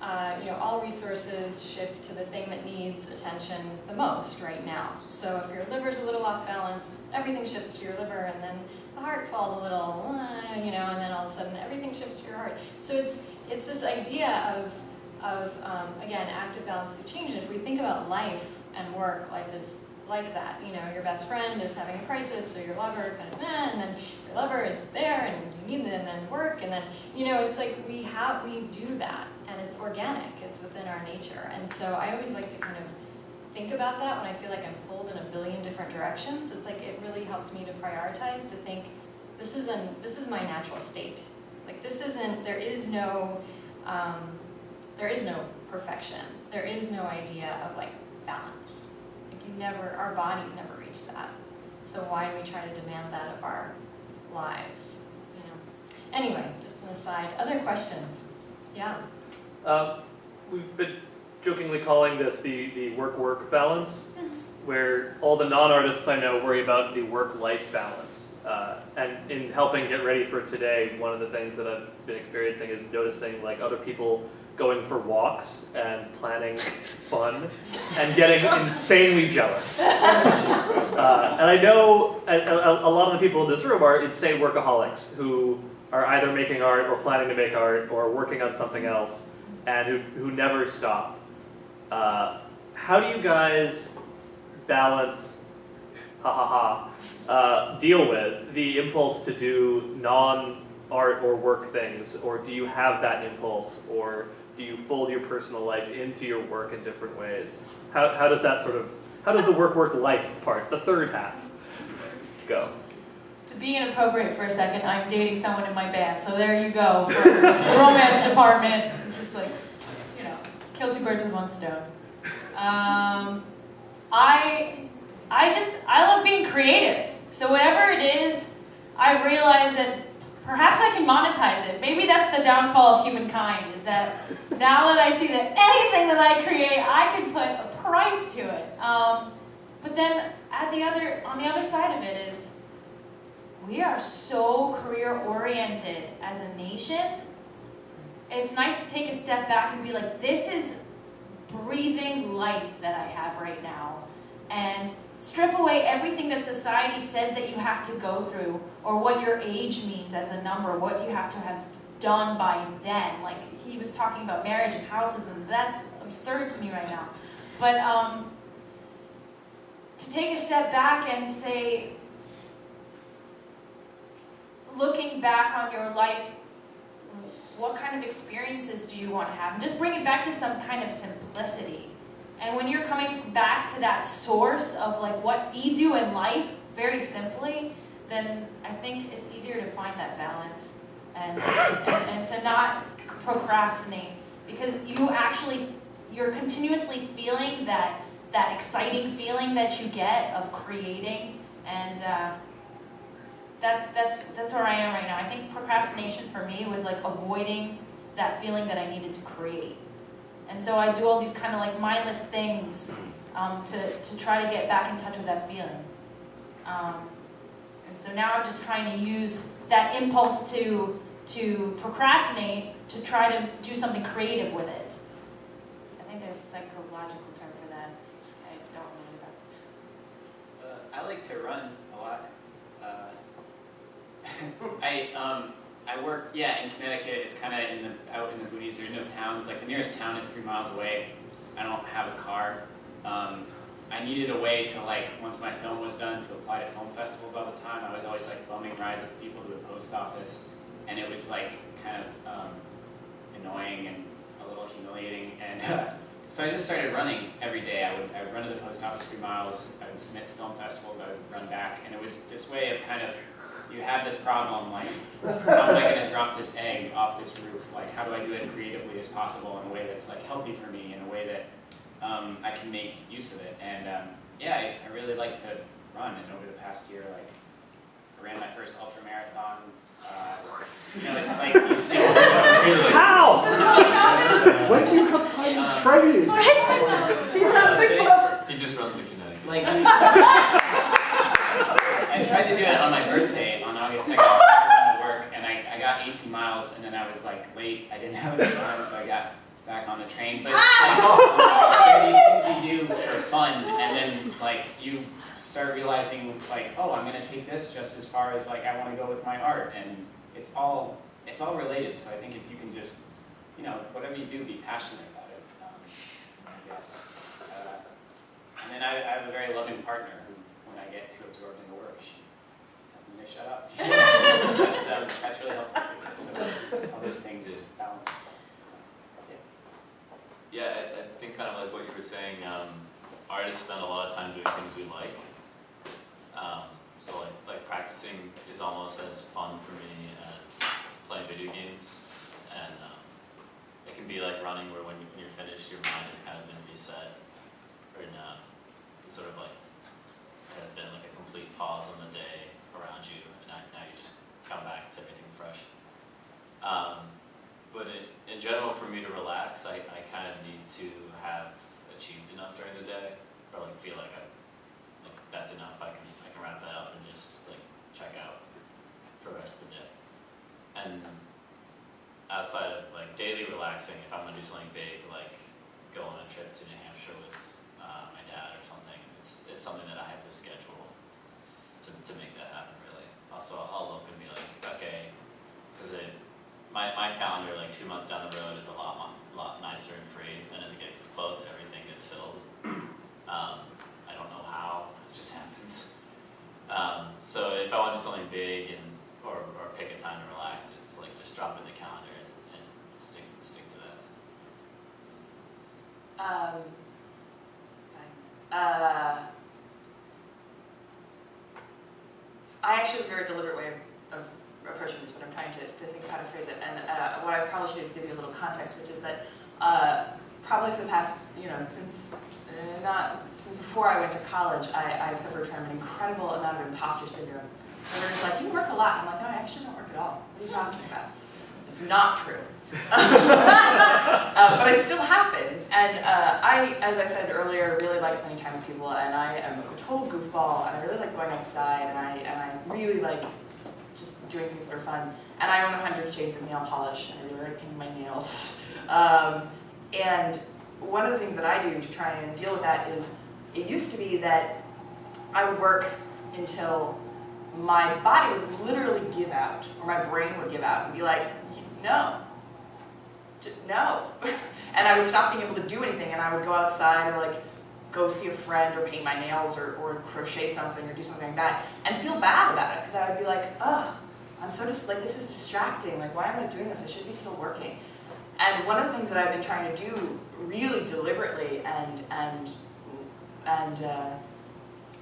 all resources shift to the thing that needs attention the most right now. So if your liver's a little off balance, everything shifts to your liver, and then the heart falls a little, and then all of a sudden everything shifts to your heart. So it's this idea of again, active balance through change. And if we think about life and work, life is like that. Your best friend is having a crisis, so your lover kind of, and then your lover is there, and you need them, and then work, and then, it's like we do that, and it's organic, it's within our nature. And so I always like to kind of think about that when I feel like I'm pulled in a billion different directions. It's like it really helps me to prioritize, to think, this is my natural state. Like there is no perfection. There is no idea of like balance. Our bodies never reach that. So why do we try to demand that of our lives? Anyway, just an aside. Other questions? Yeah. We've been jokingly calling this the work-work balance, where all the non-artists I know worry about the work-life balance. And in helping get ready for today, one of the things that I've been experiencing is noticing like other people going for walks and planning fun and getting insanely jealous. And I know a lot of the people in this room are insane workaholics who are either making art or planning to make art or working on something else and who never stop. How do you guys balance, deal with the impulse to do non-art or work things, or do you have that impulse, or do you fold your personal life into your work in different ways? How does the work life part, the third half, go? To be inappropriate for a second, I'm dating someone in my band, so there you go for the romance department. It's just like, kill two birds with one stone. I love being creative. So whatever it is, I've realized that perhaps I can monetize it. Maybe that's the downfall of humankind, is that now that I see that anything that I create, I can put a price to it. But then on the other side of it is, we are so career-oriented as a nation. It's nice to take a step back and be like, this is breathing life that I have right now. And strip away everything that society says that you have to go through, or what your age means as a number, what you have to have done by then. Like he was talking about marriage and houses, and that's absurd to me right now. But to take a step back and say, looking back on your life, what kind of experiences do you want to have? And just bring it back to some kind of simplicity. And when you're coming back to that source of like what feeds you in life, very simply, then I think it's easier to find that balance and to not procrastinate, because you're continuously feeling that exciting feeling that you get of creating, and that's where I am right now. I think procrastination for me was like avoiding that feeling that I needed to create. And so I do all these kind of like mindless things to try to get back in touch with that feeling. And so now I'm just trying to use that impulse to procrastinate to try to do something creative with it. I think there's a psychological term for that. I don't remember. I like to run a lot. I work, in Connecticut. It's kind of out in the boonies. There are no towns. Like the nearest town is 3 miles away. I don't have a car. I needed a way to, like, once my film was done, to apply to film festivals all the time. I was always like bumming rides with people to the post office, and it was like kind of annoying and a little humiliating. And so I just started running every day. I would run to the post office 3 miles. I would submit to film festivals. I would run back, and it was this way of kind of, you have this problem, like, how am I going to drop this egg off this roof? Like, how do I do it creatively as possible in a way that's like healthy for me, in a way that I can make use of it? And I really like to run. And over the past year, like, I ran my first ultra marathon. It's like these things are really. How? When do you have time to train? He just runs to Connecticut. Like, I tried to do it on my birthday on August 2nd. I went to work, and I got 18 miles, and then I was like late. I didn't have enough time, so I got back on the train. But there are these things you do for fun, and then like you start realizing like, oh, I'm gonna take this just as far as like I want to go with my art, and it's all related. So I think if you can just, whatever you do, be passionate about it. I guess. And then I have a very loving partner who, when I get too absorbed in the work, she tells me to shut up. That's really helpful too. So all those things balance. Yeah, I think kind of like what you were saying, artists spend a lot of time doing things we like. So like practicing is almost as fun for me as playing video games. And it can be like running, where when you're finished, your mind has kind of been reset. Or it's sort of like, there's been like a complete pause on the day around you, and now you just come back to everything fresh. But in general, for me to relax, I kind of need to have achieved enough during the day, or like feel like that's enough. I can wrap that up and just like check out for the rest of the day. And outside of like daily relaxing, if I'm gonna do something big, like go on a trip to New Hampshire with my dad or something, it's something that I have to schedule to make that happen. Really. Also, I'll look and be like, okay, because my calendar, like 2 months down the road, is a lot nicer and free, and as it gets close, everything gets filled. I don't know how, it just happens. So if I want to do something big or pick a time to relax, it's like just drop in the calendar and stick to that. I actually have a very deliberate way of approaching this, but I'm trying to think how to phrase it. And what I probably should do is give you a little context, which is that probably for the past, since before I went to college, I've suffered from an incredible amount of imposter syndrome. Everyone's like, you work a lot. I'm like, no, I actually don't work at all. What are you talking about? It's not true. But it still happens. And I, as I said earlier, really like spending time with people, and I am a total goofball, and I really like going outside, and I really like just doing things that are fun. And I own 100 shades of nail polish, and I really like painting my nails. And one of the things that I do to try and deal with that is, it used to be that I would work until my body would literally give out, or my brain would give out, and be like, no. And I would stop being able to do anything, and I would go outside, or like go see a friend, or paint my nails, or crochet something, or do something like that, and feel bad about it, because I would be like, ugh, I'm so just like, this is distracting, like, why am I doing this? I should be still working. And one of the things that I've been trying to do really deliberately and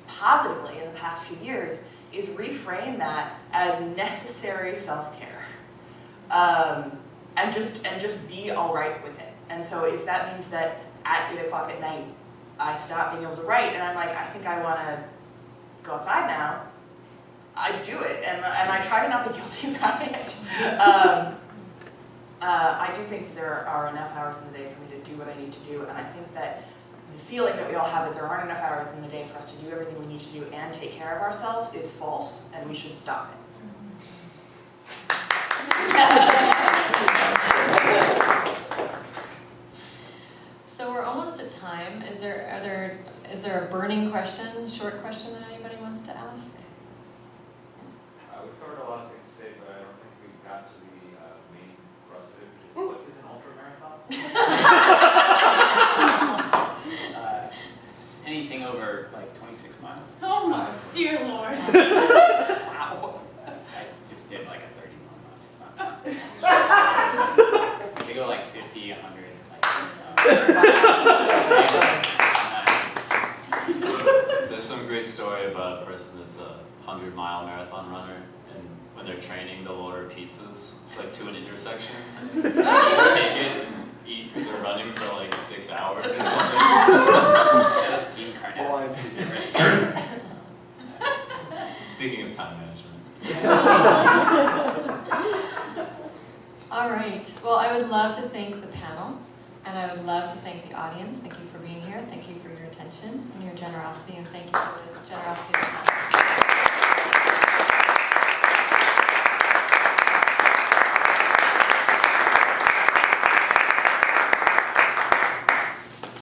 positively in the past few years is reframe that as necessary self-care, and just be all right with it. And so if that means that at 8 o'clock at night I stop being able to write, and I'm like, I think I want to go outside now, I do it, and I try to not be guilty about it. I do think that there are enough hours in the day for me to do what I need to do, and I think that the feeling that we all have that there aren't enough hours in the day for us to do everything we need to do and take care of ourselves is false, and we should stop it. So we're almost at time. Is there a burning question, short question that anybody wants to ask? We've covered a lot of things today, but I don't think we got to the main thrust of it, which is what is an ultra marathon? Anything over like 26 miles. Oh my dear Lord. Wow. I just did like a 30-mile run. It's not bad. They go like 50, 100. There's some great story about a person that's a 100-mile marathon runner, and when they're training, they'll order pizzas like to an intersection. Just take it and eat because they're running for like 6 hours or something. That was Dean Carnassus. Speaking of time management. All right. Well, I would love to thank the panel, and I would love to thank the audience. Thank you for being here. Thank you for your attention and your generosity, and thank you for the generosity of the panel.